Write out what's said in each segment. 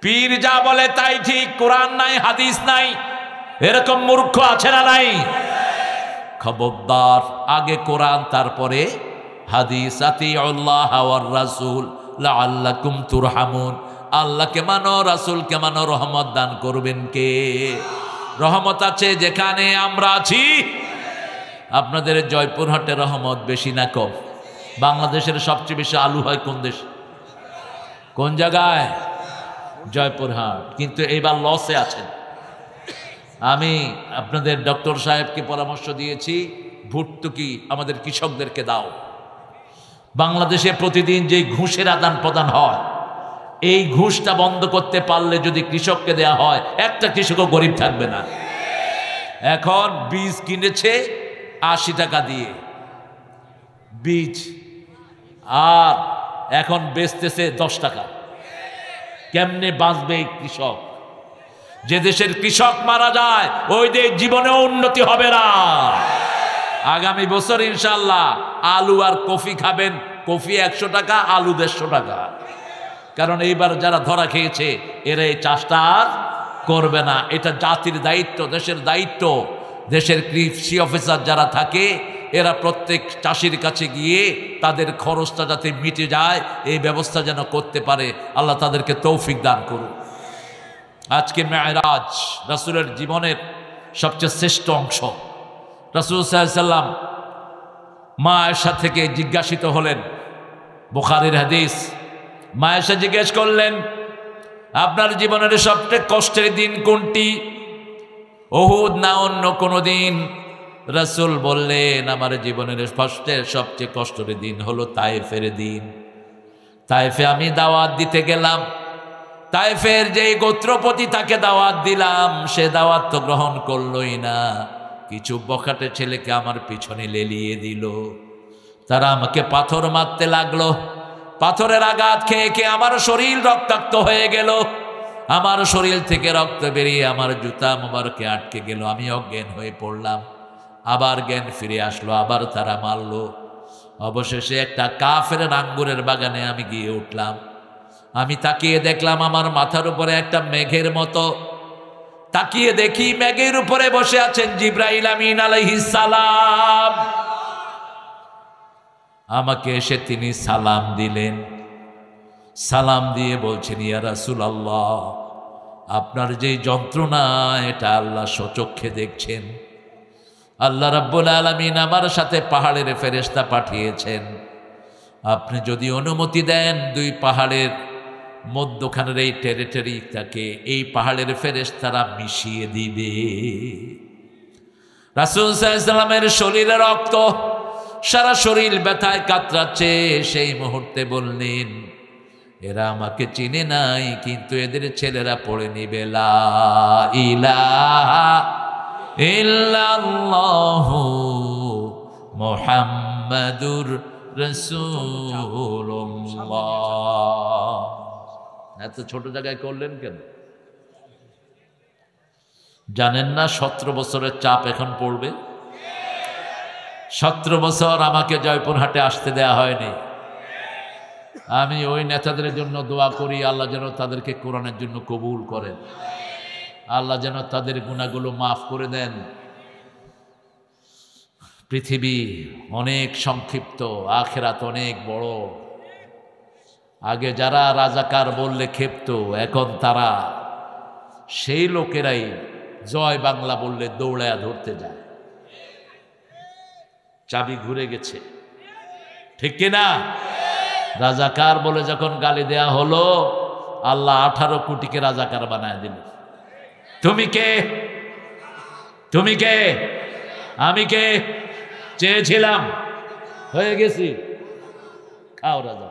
পীর যা বলে তাই ঠিক, কোরআন নাই হাদিস নাই, এরকম মূর্খ আছে না নাই? খবরদার, আগে কোরআন তারপরে হাদিস। আতিউল্লাহ ওয়ার রাসূল লাআল্লাকুম তুরহামুন। আল্লাহকে মানো, রাসূলকে মানো, রহমত দান করবেন কে? রহমত আছে যেখানে আমরা আছি। আপনাদের জয়পুরহাটে রহমত বেশি না কম? বাংলাদেশের সবচেয়ে বেশি আলু হয় কোন দেশ, কোন জায়গায়? জয়পুরহাট। কিন্তু এইবার লসে আছেন। আমি আপনাদের ডক্টর সাহেবকে পরামর্শ দিয়েছি, ভর্তুকি আমাদের কৃষকদেরকে দাও। বাংলাদেশে প্রতিদিন যে ঘুষের আদান প্রদান হয়, এই ঘুষটা বন্ধ করতে পারলে যদি কৃষককে দেয়া হয়, একটা কৃষকও গরিব থাকবে না। এখন বীজ কিনেছে 80 টাকা দিয়ে বীজ, আর এখন বেচতেছে 10 টাকা। কেমনে বাঁচবে এই কৃষক? যে দেশের কৃষক মারা যায় ওই দেশ জীবনেও উন্নতি হবে না। আগামী বছর ইনশাল্লাহ আলু আর কফি খাবেন, কফি 100 টাকা, আলু 150 টাকা। কারণ এইবার যারা ধরা খেয়েছে এরা এই চাষটা আর করবে না। এটা জাতির দায়িত্ব, দেশের দায়িত্ব। দেশের কৃষি অফিসার যারা থাকে এরা প্রত্যেক চাষির কাছে গিয়ে তাদের খরচটা যাতে মিটে যায় এই ব্যবস্থা যেন করতে পারে। আল্লাহ তাদেরকে তৌফিক দান করুন। আজকে মেরাজ রাসূলের জীবনের সবচেয়ে শ্রেষ্ঠ অংশ। রাসূল সাল্লাল্লাহু আলাইহি ওয়াসাল্লাম মা আয়েশা থেকে জিজ্ঞাসিত হলেন, বুখারীর হাদিস। মা আয়েশা জিজ্ঞেস করলেন, আপনার জীবনের সবচেয়ে কষ্টের দিন কোনটি, উহুদ না অন্য কোনো দিন? রাসূল বললেন, আমার জীবনের সবচেয়ে কষ্টের দিন হলো তায়েফের দিন। তায়েফে আমি দাওয়াত দিতে গেলাম, তায়েফের যে গোত্রপতি তাকে দাওয়াত দিলাম, সে দাওয়াত তো গ্রহণ করলই না। কিছু বখাটে ছেলেকে আমার পিছনে লেলিয়ে দিল। তারা আমাকে পাথর মারতে লাগলো। পাথরের আঘাত খেয়ে খেয়ে আমার শরীর রক্তাক্ত হয়ে গেল। আমার শরীর থেকে রক্ত বেরিয়ে আমার জুতা মোবারকে আটকে গেল। আমি অজ্ঞান হয়ে পড়লাম। আবার জ্ঞান ফিরে আসলো, আবার তারা মারলো। অবশেষে একটা কাফের আঙ্গুরের বাগানে আমি গিয়ে উঠলাম। আমি তাকিয়ে দেখলাম আমার মাথার উপরে একটা মেঘের মতো। তাকিয়ে দেখি মেঘের উপরে বসে আছেন জিবরাইল আমিন আলাইহিস সালাম। আমাকে এসে তিনি সালাম দিলেন। সালাম দিয়ে বলছেন, ইয়া রাসূলুল্লাহ, আপনার যে যন্ত্রণা এটা আল্লাহ স্বচক্ষে দেখছেন। আল্লাহ রাব্বুল আলামিন আমার সাথে পাহাড়ের ফেরেশতা পাঠিয়েছেন। আপনি যদি অনুমতি দেন 2 পাহাড়ের মধ্যখানের এই টেরিটরিটাকে এই পাহাড়ের ফেরেশতারা মিশিয়ে দিবে। রাসূল সাল্লাল্লাহু আলাইহি ওয়াসাল্লামের শরীরে রক্ত, সারা শরীর ব্যথায় কাতরাচ্ছে। সেই মুহূর্তে বললেন, এরা আমাকে চিনে নাই, কিন্তু এদের ছেলেরা পড়ে নিবে লা ইলাহা ইল্লাল্লাহু মুহাম্মাদুর রাসূলুল্লাহ। এত ছোট জায়গায় করলেন কেন? জানেন না 17 বছরের চাপ এখন পড়বে। 17 বছর আমাকে জয়পুরহাটে আসতে দেয়া হয়নি। আমি ওই নেতাদের জন্য দোয়া করি, আল্লাহ যেন তাদেরকে কোরআনের জন্য কবুল করেন, আল্লাহ যেন তাদের গুনাহগুলো মাফ করে দেন। পৃথিবী অনেক সংক্ষিপ্ত, আখিরাত অনেক বড়। আগে যারা রাজাকার বললে ক্ষেপ্ত, এখন তারা সেই লোকেরাই জয় বাংলা বললে দৌড়ায়া ধরতে যায়। চাবি ঘুরে গেছে, ঠিক কিনা? রাজাকার বলে যখন গালি দেয়া হলো, আল্লাহ 18 কোটিকে রাজাকার বানায় দিল। তুমি কে? তুমি কে? আমি কে? চেয়েছিলাম, হয়ে গেছি। খাও রাজা।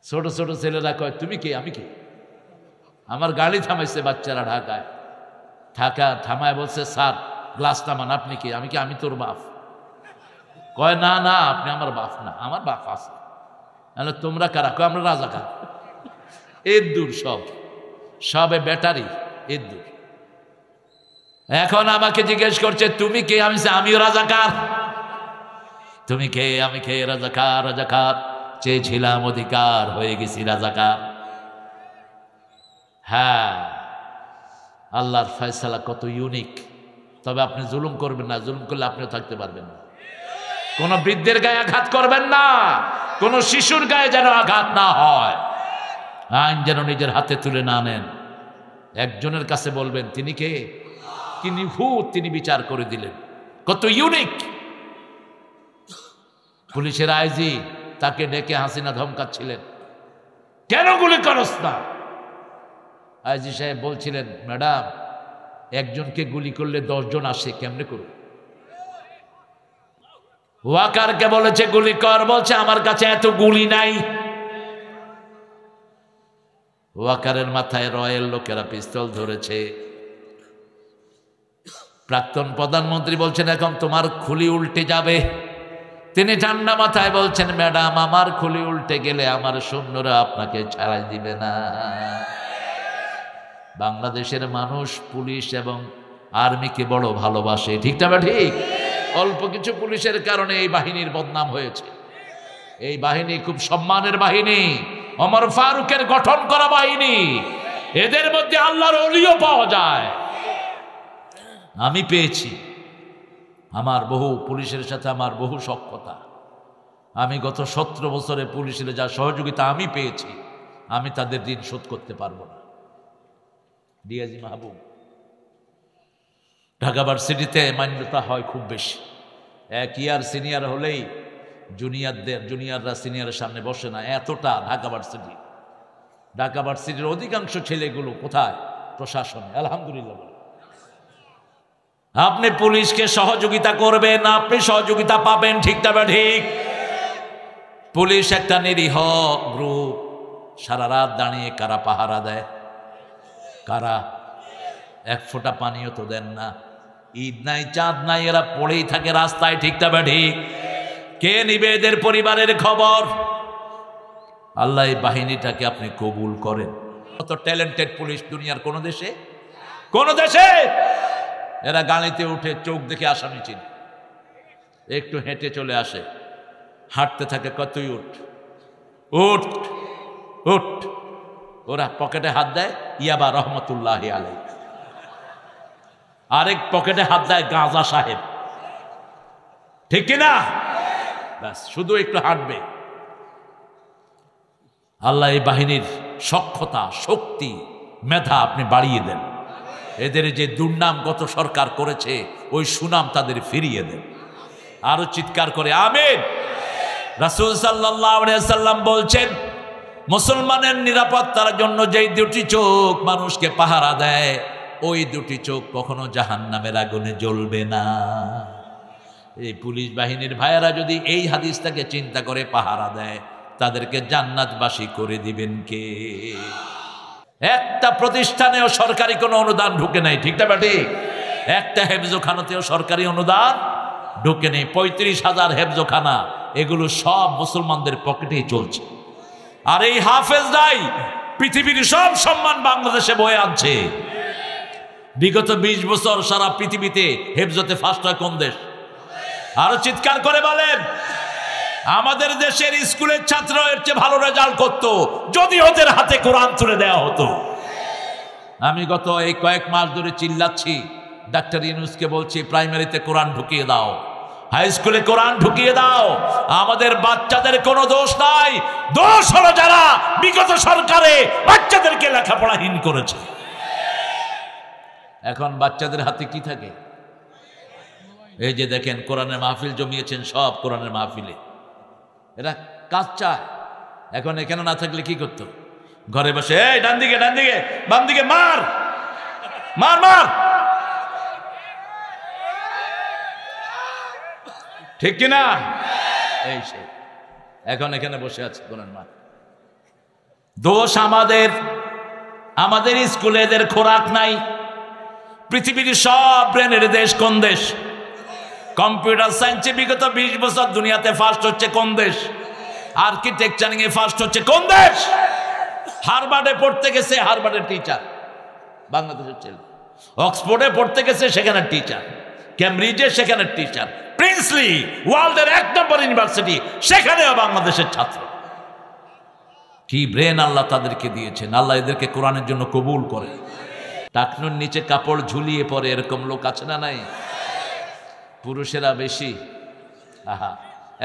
ছোট ছোট ছেলেরা কয়, তুমি কে? আমি কে? আমার গাড়ি থামাইছে বাচ্চারা ঢাকায়। থামায় বলছে, স্যার গ্লাস নামান। আপনি কে? আমি কি? আমি তোর বাপ। কয়, না না, আপনি আমার বাপ না, আমার বাপ আছে। তোমরা কারা? কয়, আমরা রাজাকার। এর দূর সবে ব্যাটারি, এর দূর। এখন আমাকে জিজ্ঞেস করছে, তুমি কে? আমিও রাজাকার। তুমি কে? আমি কে? রাজাকার। রাজাকার চেয়েছিলাম অধিকার, হয়ে গেছি রাজাকার। হ্যাঁ, আল্লাহর ফয়সালা কত ইউনিক। তবে আপনি জুলুম করবেন না, জুলুম করলে আপনিও থাকতে পারবেন না। কোন বৃদ্ধের গায়ে আঘাত করবেন না, কোন শিশুর গায়ে যেন আঘাত না হয়, আইন যেন নিজের হাতে তুলে না নেন। একজনের কাছে বলবেন তিনি কে, কি নিখুঁত, তিনি বিচার করে দিলেন, কত ইউনিক। পুলিশের আইজি তাকে ডেকে হাসিনা ধমকাচ্ছিলেন, কেন গুলি করস না? আইজি সাহেব বলছিলেন, ম্যাডাম একজনকে গুলি করলে 10 জন আসে, কেমনে করব? ওয়াকারকে বলেছে গুলি কর, বলছে আমার কাছে এত গুলি নাই। ওয়াকারের মাথায় রয়েল লোকেরা পিস্তল ধরেছে। প্রাক্তন প্রধানমন্ত্রী বলছেন এখন তোমার খুলি উল্টে যাবে। তিনি ঠান্ডা মাথায় বলছেন, ম্যাডাম আমার খুলি উল্টে গেলে আমার সৈন্যরা আপনাকে ছাড়াই দিবে না। বাংলাদেশের মানুষ পুলিশ এবং আর্মিকে বড় ভালোবাসে, ঠিক না? ঠিক। অল্প কিছু পুলিশের কারণে এই বাহিনীর বদনাম হয়েছে। এই বাহিনী খুব সম্মানের বাহিনী, ওমর ফারুকের গঠন করা বাহিনী। এদের মধ্যে আল্লাহর ওলিও পাওয়া যায়। আমি পেয়েছি, আমার বহু পুলিশের সাথে আমার বহু সখ্যতা। আমি গত 17 বছরে পুলিশের যা সহযোগিতা আমি পেয়েছি, আমি তাদের ঋণ শোধ করতে পারবো না। ডিআইজি মাহবুব, ঢাকা ভার্সিটিতে মান্যতা হয় খুব বেশি। 1 ইয়ার সিনিয়র হলেই জুনিয়ররা সিনিয়রের সামনে বসে না, এতটা ঢাকা ভার্সিটি। ঢাকা ভার্সিটির অধিকাংশ ছেলেগুলো কোথায়? প্রশাসনে। আলহামদুলিল্লাহ। আপনি পুলিশকে সহযোগিতা করবেন, আপনি সহযোগিতা পাবেন, ঠিক না? ঠিক। পুলিশ একটা নিরীহ গ্রুপ, সারা রাত দাঁড়িয়ে কারা পাহারা দেয়? কারা? 1 ফোঁটা পানিও তো দেন না। ঈদ নাই চাঁদ নাই, এরা পড়েই থাকে রাস্তায়, ঠিক না? ঠিক। কে নিবে এদের পরিবারের খবর? আল্লাহ এই বাহিনীটাকে আপনি কবুল করেন। কত ট্যালেন্টেড পুলিশ দুনিয়ার কোন দেশে, কোন দেশে? এরা গাড়িতে উঠে চোখ দেখে আসামি চিনে, একটু হেঁটে চলে আসে, হাঁটতে থাকে, কতই উঠ উঠ উঠ। ওরা পকেটে হাত দেয়, ইয়াবা রহমতুল্লাহ আলাই। আরেক পকেটে হাত দেয় গাঁজা সাহেব, ঠিক কিনা? ব্যাস, শুধু একটু হাঁটবে। আল্লাহ এই বাহিনীর সক্ষমতা, শক্তি, মেধা আপনি বাড়িয়ে দেন। এদের যে দুর্নাম গত সরকার করেছে, ওই সুনাম তাদের ফিরিয়ে দেন। আরো চিৎকার করে আমিন। রাসূল সাল্লাল্লাহু আলাইহি সাল্লাম বলছেন, মুসলমানের নিরাপত্তার জন্য যেই 2টি চোখ মানুষকে পাহারা দেয়, ওই 2টি চোখ কখনো জাহান্নামের আগুনে জ্বলবে না। এই পুলিশ বাহিনীর ভাইয়েরা যদি এই হাদিসটাকে চিন্তা করে পাহারা দেয়, তাদেরকে জান্নাতবাসী করে দিবেন কে? একটা প্রতিষ্ঠানেও সরকারি কোনো অনুদান ঢুকে নাই, ঠিক না? ঠিক। একটা হেফজোখানাতেও সরকারি অনুদান ঢুকে নেই। 35,000 হেফজোখানা, এগুলো সব মুসলমানদের পকেটেই চলছে। আর এই হাফেজরাই পৃথিবীর সব সম্মান বাংলাদেশে বয়ে আনছে। বিগত 20 বছর সারা পৃথিবীতে হেফজতে ফার্স্ট হয় কোন দেশ? আরো চিৎকার করে বলেন। আমাদের দেশের স্কুলের ছাত্র এর চেয়ে ভালো রেজাল্ট করতো যদি ওদের হাতে কোরআন তুলে দেওয়া হতো। আমি গত এই কয়েক মাস ধরে চিল্লাচ্ছি, ডাক্তার ইউনূসকে বলছি প্রাইমারিতে কোরআন ঢুকিয়ে দাও, হাই স্কুলে কোরআন ঢুকিয়ে দাও। আমাদের বাচ্চাদের কোনো দোষ নাই, দোষ হলো যারা বিগত সরকারে বাচ্চাদেরকে লেখাপড়াহীন করেছে। এখন বাচ্চাদের হাতে কি থাকে? এই যে দেখেন কোরআনের মাহফিল জমিয়েছেন, সব কোরআনের মাহফিলে এরা কাজ চায়। এখন এখানে না থাকলে কি করতো? ঘরে বসে এই ডান দিকে ডান দিকে বাম দিকে মার মার মার, ঠিক কিনা? এই সে এখন এখানে বসে আছে কোরআন মার। দোষ আমাদের, আমাদের স্কুলে এদের খোরাক নাই। পৃথিবীর সব ব্রেনের দেশ কোন দেশ? কম্পিউটার সায়েন্সে বিগত 20 বছর দুনিয়াতে ফার্স্ট হচ্ছে কোন দেশ? আর্কিটেকচারিং এ ফার্স্ট হচ্ছে কোন দেশ? হার্ভার্ডে পড়তে গেছে, হার্ভার্ডের টিচার বাংলাদেশের ছেলে। অক্সফোর্ডে পড়তে গেছে, সেখানে টিচার। ক্যামব্রিজে সেখানে টিচার। প্রিন্সলি ওয়ার্ল্ডের 1 নম্বর ইউনিভার্সিটি, সেখানেও বাংলাদেশের ছাত্র। কি ব্রেন আল্লাহ তাদেরকে দিয়েছেন। আল্লাহ এদেরকে কোরআনের জন্য কবুল করে। টাকনুর নিচে কাপড় ঝুলিয়ে পরে এরকম লোক আছে না নাই? পুরুষেরা বেশি। আহা,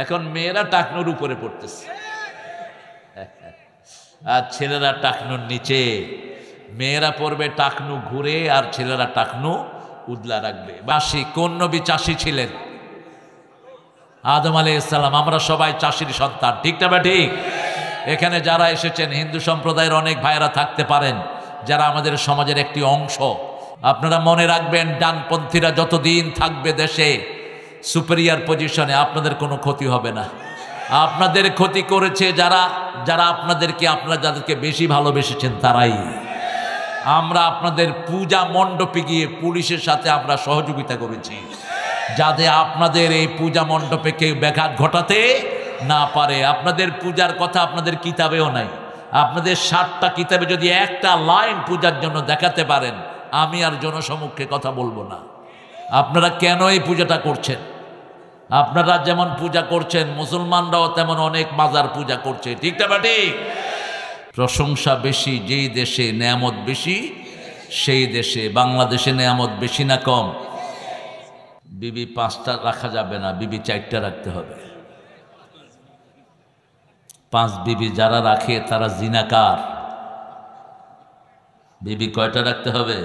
এখন মেয়েরা টাকনুর উপরে পড়তেছে আর ছেলেরা টাকনুর নিচে। মেয়েরা পড়বে টাকনু ঘুরে আর ছেলেরা টাকনু উদলা রাখবে। বাসি কোন নবী চাষি ছিলেন? আদম আলাইহিস সালাম। আমরা সবাই চাষির সন্তান, ঠিক না? ঠিক। এখানে যারা এসেছেন হিন্দু সম্প্রদায়ের অনেক ভাইয়েরা থাকতে পারেন যারা আমাদের সমাজের একটি অংশ। আপনারা মনে রাখবেন, ডানপন্থীরা যতদিন থাকবে দেশে সুপেরিয়ার পজিশনে, আপনাদের কোনো ক্ষতি হবে না। আপনাদের ক্ষতি করেছে যারা যারা আপনাদেরকে, আপনারা যাদেরকে বেশি ভালোবেসেছেন তারাই। আমরা আপনাদের পূজা মণ্ডপে গিয়ে পুলিশের সাথে আমরা সহযোগিতা করেছি যাতে আপনাদের এই পূজা মণ্ডপে কেউ ব্যাঘাত ঘটাতে না পারে। আপনাদের পূজার কথা আপনাদের কিতাবেও নাই। আপনাদের 60টা কিতাবে যদি একটা লাইন পূজার জন্য দেখাতে পারেন, আমি আর জনসমক্ষে কথা বলবো না। আপনারা কেন এই পূজাটা করছেন? আপনারা যেমন পূজা করছেন, মুসলমানরাও তেমন অনেক মাজার পূজা করছে, ঠিক না? ঠিক। প্রশংসা বেশি যেই দেশে, নেয়ামত বেশি সেই দেশে। বাংলাদেশে নেয়ামত বেশি না কম? বিবি 5টা রাখা যাবে না, বিবি 4টা রাখতে হবে। 5 বিবি যারা রাখে তারা জিনাকার। বিবি কয়টা রাখতে হবে?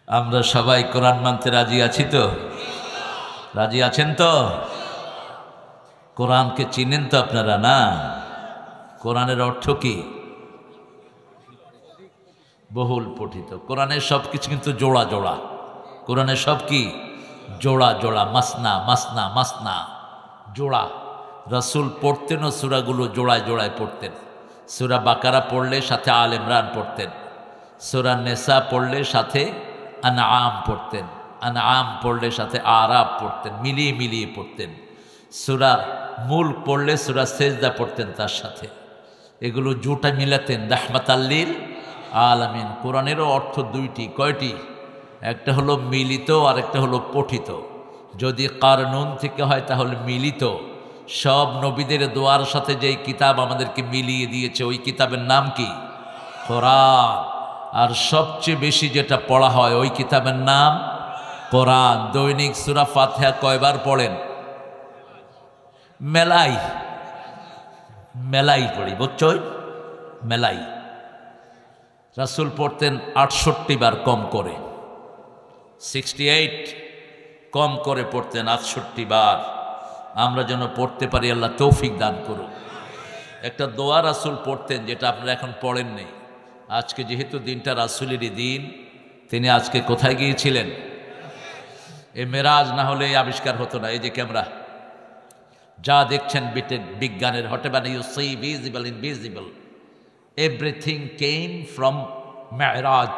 আমরা সবাই কোরআন মানতে রাজি আছি তো? রাজি আছেন তো? কোরআনকে চিনেন তো আপনারা? না। কোরআনের অর্থ কি? বহুল পঠিত। কোরআনের সব কিছু কিন্তু জোড়া জোড়া। কোরআনের সব কি? জোড়া জোড়া, মাসনা মাসনা মাসনা, জোড়া। রাসূল পড়তেনও সূরাগুলো জোড়ায় জোড়ায় পড়তেন। সূরা বাকারা পড়লে সাথে আল ইমরান পড়তেন, সূরা নেসা পড়লে সাথে আনআম পড়তেন, আনআম পড়লে সাথে আরাফ পড়তেন, মিলিয়ে মিলিয়ে পড়তেন। সূরা মুলক পড়লে সূরা সেজদা পড়তেন তার সাথে। এগুলো জোটা মিলাতেন, রাহমাতাল লিল আলামিন। কোরআনেরও অর্থ দুইটি। কয়টি? একটা হলো মিলিত আর একটা হলো পঠিত। যদি কারনুন থেকে হয় তাহলে মিলিত। সব নবীদের দোয়ার সাথে যেই কিতাব আমাদেরকে মিলিয়ে দিয়েছে ওই কিতাবের নাম কি? কোরআন। আর সবচেয়ে বেশি যেটা পড়া হয় ওই কিতাবের নাম কোরআন। দৈনিক সূরা ফাতিহা কয়বার পড়েন? মেলাই মেলাই পড়ি, বুঝছো? মেলাই। রাসূল পড়তেন 68 বার কম করে, 68 কম করে পড়তেন, 68 বার। আমরা যেন পড়তে পারি, আল্লাহ তৌফিক দান করুন। একটা দোয়া রাসূল পড়তেন যেটা আপনারা এখন পড়েন নেই। আজকে যেহেতু দিনটা রাসূলেরই দিন, তিনি আজকে কোথায় গিয়েছিলেন? এই মেরাজ না হলে এই আবিষ্কার হতো না। এই যে ক্যামেরা যা দেখছেন বিজ্ঞানের, whatever you see visible invisible, everything came from মেরাজ।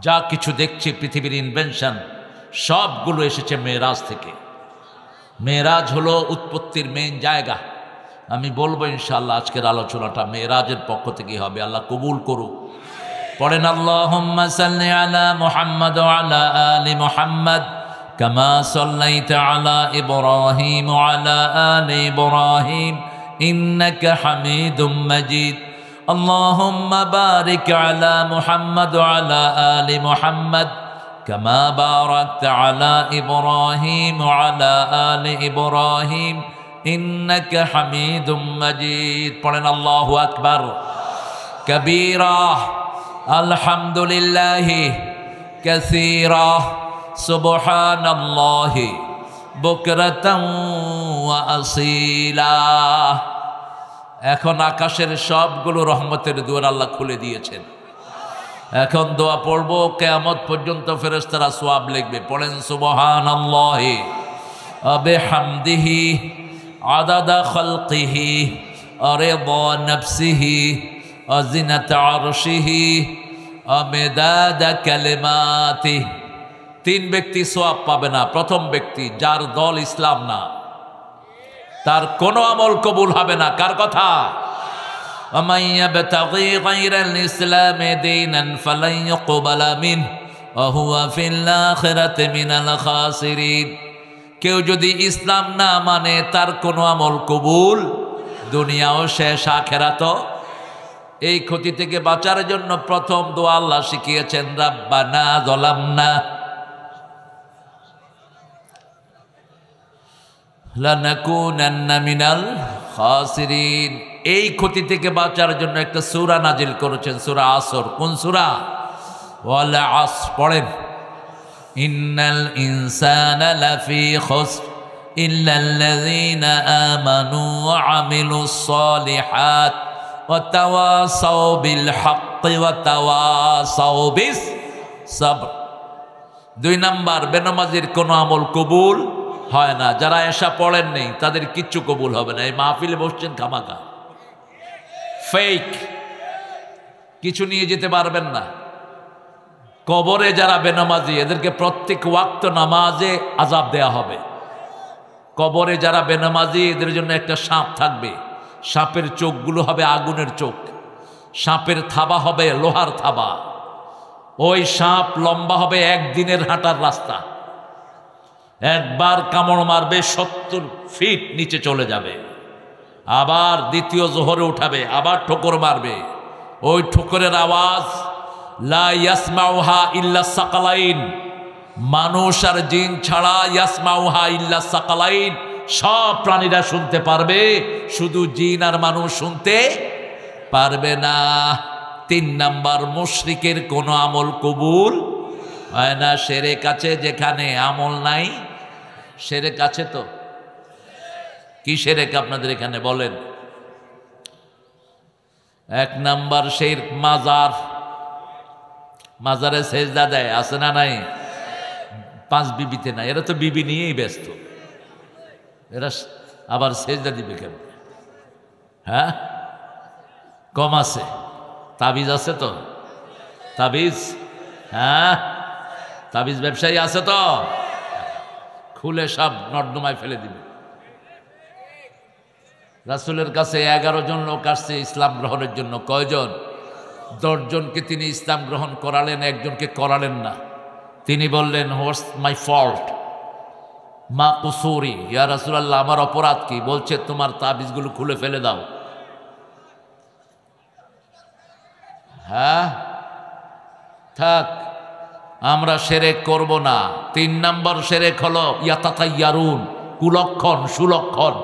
যা কিছু দেখছি পৃথিবীর ইনভেনশন সবগুলো এসেছে মেরাজ থেকে। মেরাজ হলো উৎপত্তির মেইন জায়গা। আমি বলবো ইনশাআল্লাহ আজকের আলোচনাটা মেরাজের পক্ষ থেকে হবে। আল্লাহ কবুল করুক। পড়েন আল্লাহুম্মা সাল্লি আলা মুহাম্মাদ ওয়া আলা আলি মুহাম্মাদ কামা সাল্লাইতা আলা ইব্রাহিম ওয়া আলা আলি ইব্রাহিম ইন্নাকা হামিদুম মাজিদ। আল্লাহুম্মা বারিক আলা মুহাম্মাদ ওয়া আলা আলি মুহাম্মাদ কামা বারাকতা আলা ইব্রাহিম ওয়া আলা আলি ইব্রাহিম ইন্নাকা হামিদুম মাজিদ। পড়েন আল্লাহু আকবার কবীরা আলহামদুলিল্লাহি কাসীরা সুবহানাল্লাহি বুকরাতান ওয়া আসীলা। এখন আকাশের সবগুলো রহমতের দুয়ার আল্লাহ খুলে দিয়েছেন। এখন দোয়া পড়বো, কিয়ামত পর্যন্ত ফেরেশতারা সওয়াব লিখবে। পড়েন সুবহানাল্লাহি ওয়া বিহামদিহি আদাদা খালকিহি ওয়া রিদা নাফসিহি ওয়া জিনাতা আরশিহি ওয়া মিদাদা কালিমাতিহি। 3 ব্যক্তি সওয়াব পাবে না। প্রথম ব্যক্তি যার দল ইসলাম না, তার কোনো আমল কবুল হবে না। কার কথা? ومن يبتغي غير الإسلام دينا فلن يقبل منه وهو في الآخرة من الخاسرين। কেউ যদি ইসলাম না মানে তার কোনো আমল কবুল দুনিয়াও শেষ, আখেরাতও। এই ক্ষতি থেকে বাঁচার জন্য প্রথম দোয়া আল্লাহ শিখিয়েছেন, রাব্বানা যালামনা লানাকুনান্না মিনাল খাসিরিন। এই ক্ষতি থেকে বাঁচার জন্য একটা সূরা নাজিল করেছেন, সূরা আসর। কোন সূরা? ওয়াল আসর। পড়েন, ইন্নাল ইনসানা লাফি খুসর ইল্লাল্লাযীনা আমানু ওয়া আমিলুস সালিহাত ওয়া তাওয়াসাউ বিল হাক্কি ওয়া তাওয়াসাউ বিস সাবর। 2 নাম্বার, বেনামাজির কোনো আমল কবুল হয় না। যারা এশা পড়েন নেই তাদের কিচ্ছু কবুল হবে না। এই মাহফিলে বসছেন খামাকা, ফেক, কিছু নিয়ে যেতে পারবেন না। কবরে যারা বেনামাজি এদেরকে প্রত্যেক ওয়াক্ত নামাজে আযাব দেয়া হবে। কবরে যারা বেনামাজি এদের জন্য একটা সাপ থাকবে, সাপের চোখগুলো হবে আগুনের চোখ, সাপের থাবা হবে লোহার থাবা। ওই সাপ লম্বা হবে 1 দিনের হাঁটার রাস্তা। একবার কামড় মারবে 70 ফিট নিচে চলে যাবে। আবার দ্বিতীয় জোহরে উঠাবে, আবার ঠোকর মারবে। ওই ঠোকরের আওয়াজ লা ইয়াসমাউহা ইল্লা সাকালাইন, মানুষ আর জিন ছাড়া ইয়াসমাউহা ইল্লা সাকালাইন, সব প্রাণীরা শুনতে পারবে, শুধু জিন আর মানুষ শুনতে পারবে না। 3 নাম্বার, মুশরিকের কোনো আমল কবুল হয় না। শিরক আছে যেখানে আমল নাই, শিরক আছে তো। কি শিরক আপনাদের এখানে বলেন? 1 নাম্বার শিরক মাজার, মাজারে সেজদা দেয়, আছে না নাই? 5 বিবিতে না, এরা তো বিবি নিয়েই ব্যস্ত। এরা আবার সেজদা দিবে কেন? হ্যাঁ, কম আছে। তাবিজ আছে তো, তাবিজ, হ্যাঁ, তাবিজ ব্যবসায়ী আছে তো, খুলে সব নর্দমায় ফেলে দিবে। রাসূলের কাছে 11 জন লোক আসছে ইসলাম গ্রহণের জন্য। কয়জন? 10 জনকে তিনি ইসলাম গ্রহণ করালেন, 1 জনকে করালেন না। তিনি বললেন, হোয়াটস মাই ফল্ট, মা কুসুরি, ইয়া রাসূলুল্লাহ, আমার অপরাধ কি? বলছে, তোমার তাবিজগুলো খুলে ফেলে দাও। হ্যাঁ, থাক, আমরা শিরক করব না। 3 নম্বর শিরক হলো ইয়াতাতাইয়ারুন, কুলক্ষণ, সুলক্ষণ।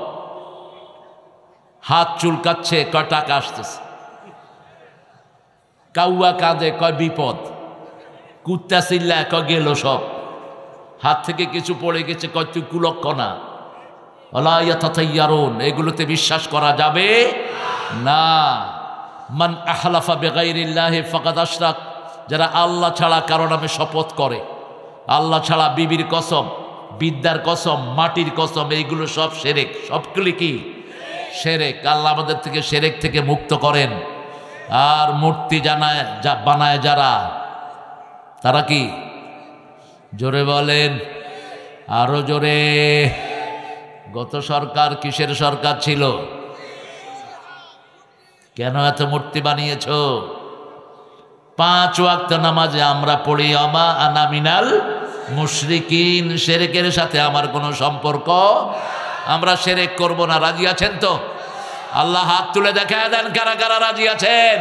হাত চুলকাচ্ছে, কয় টাকা আসতেছে। কাউয়া কাঁদে, কয় বিপদ। কুত্তা চিল্লায়, কয় গেল সব। হাত থেকে কিছু পড়ে গেছে, কয় তুই কুলক্ষণা। ওয়ালা ইয়াতাতাইয়ারুন, এগুলোতে বিশ্বাস করা যাবে না। মান আহলাফা বিগাইরিল্লাহি ফাকাদ আশরাক, যারা আল্লাহ ছাড়া কারো নামে শপথ করে, আল্লাহ ছাড়া বিবির কসম, বিদ্যার কসম, মাটির কসম, এইগুলো সব শিরক। সবগুলি কি? শিরক। আল্লাহ আমাদের থেকে শিরক থেকে মুক্ত করেন। আর মূর্তি বানায় যারা, তারা কি? জোরে বলেন, আরো জোরে। গত সরকার কিসের সরকার ছিল? কেন এত মূর্তি বানিয়েছ? 5 ওয়াক্ত নামাজে আমরা পড়ি আমা আনা মিনাল মুশরিকিন, শিরকের সাথে আমার কোনো সম্পর্ক, আমরা শিরক করব না। রাজি আছেন তো? আল্লাহ হাত তুলে দেখায় দেন কারা কারা রাজি আছেন।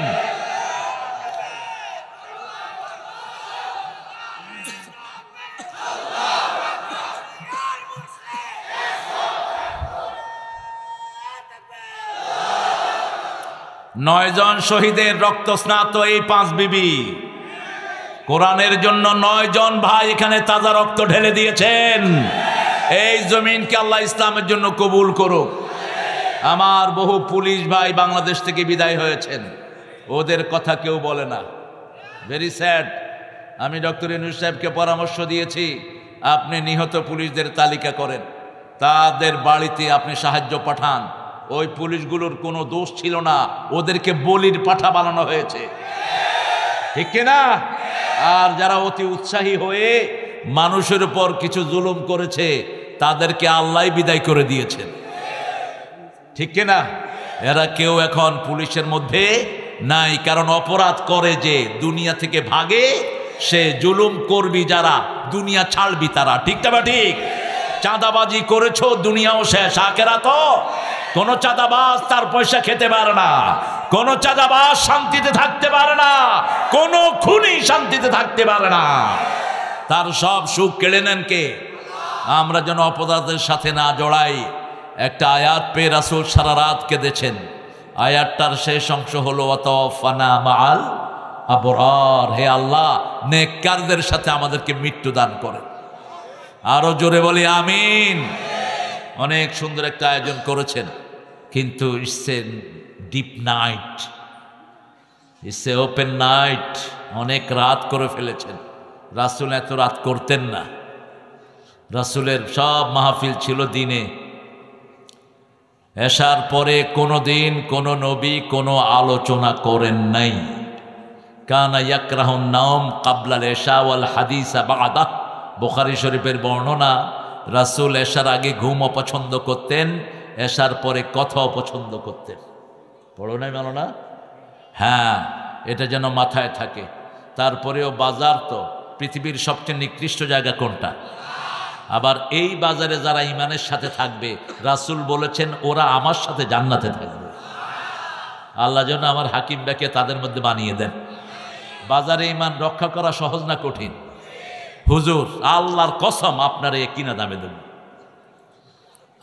নয় জন শহীদের রক্ত স্নাত এই 5 বিবি, কোরআনের জন্য 9 জন ভাই এখানে তাজা রক্ত ঢেলে দিয়েছেন। এই জমিনকে আল্লাহ ইসলামের জন্য কবুল করুক। আমার বহু পুলিশ ভাই বাংলাদেশ থেকে বিদায় হয়েছেন, ওদের কথা কেউ বলে না। Very sad. আমি ডক্টর ইউনূস সাহেবকে পরামর্শ দিয়েছি, আপনি নিহত পুলিশদের তালিকা করেন, তাদের বাড়িতে আপনি সাহায্য পাঠান। ওই পুলিশগুলোর কোনো দোষ ছিল না, ওদেরকে বলির পাঠা বানানো হয়েছে, ঠিক কিনা? আর যারা অতি উৎসাহী হয়ে মানুষের উপর কিছু জুলুম করেছে, তাদেরকে আল্লাহ বিদায় করে দিয়েছেন, ঠিক কিনা? এরা কেউ এখন পুলিশের মধ্যে নাই, কারণ অপরাধ করে যে দুনিয়া থেকে ভাগে, সে জুলুম করবি যারা দুনিয়া ছাড়বি তারা, ঠিক না? ঠিক। চাঁদাবাজি করেছো, দুনিয়াও শেষ, আখেরাতও কোন চাঁদাবাজ তার পয়সা খেতে পারে না, কোন চাঁদাবাজ শান্তিতে থাকতে পারে না, কোন খুনি শান্তিতে থাকতে পারে না। তার সব সুখ কেড়ে নেন কে? আমরা যেন অপরাধের সাথে না জড়াই। একটা আয়াত পেয়ে রাসূল সারা রাত কেঁদেছেন। আয়াতটার শেষ অংশ হলো ওয়াতাওয়াফানা মাআল আবরার। হে আল্লাহ, নেককারদের সাথে আমাদেরকে মৃত্যু দান করেন। আরো জোরে বলি আমিন। অনেক সুন্দর একটা আয়োজন করেছেন, কিন্তু it's a deep night, it's a open night. অনেক রাত করে ফেলেছেন। রাসূল এত রাত করতেন না। রাসূলের সব মাহফিল ছিল দিনে। এশার পরে কোনো দিন কোনো নবী কোনো আলোচনা করেন নাই। কানা ইয়াকরাহুন নাওম কাবলাল এশা ওয়াল হাদিসা বা'দা। বুখারী শরীফের বর্ণনা, রাসূল এশার আগে ঘুম অপছন্দ করতেন, এশার পরে কথা অপছন্দ করতেন। পড়ো নাই মানো না? হ্যাঁ, এটা যেন মাথায় থাকে। তারপরেও বাজার তো পৃথিবীর সবচেয়ে নিকৃষ্ট জায়গা কোনটা? আবার এই বাজারে যারা ইমানের সাথে থাকবে, রাসূল বলেছেন ওরা আমার সাথে জান্নাতে থাকবে। আল্লাহ যেন আমার হাকিম ব্যাকে তাদের মধ্যে বানিয়ে দেন। বাজারে ইমান রক্ষা করা সহজ না কঠিন? হুজুর, আল্লাহর কসম আপনার এ কিনা দামে দেব।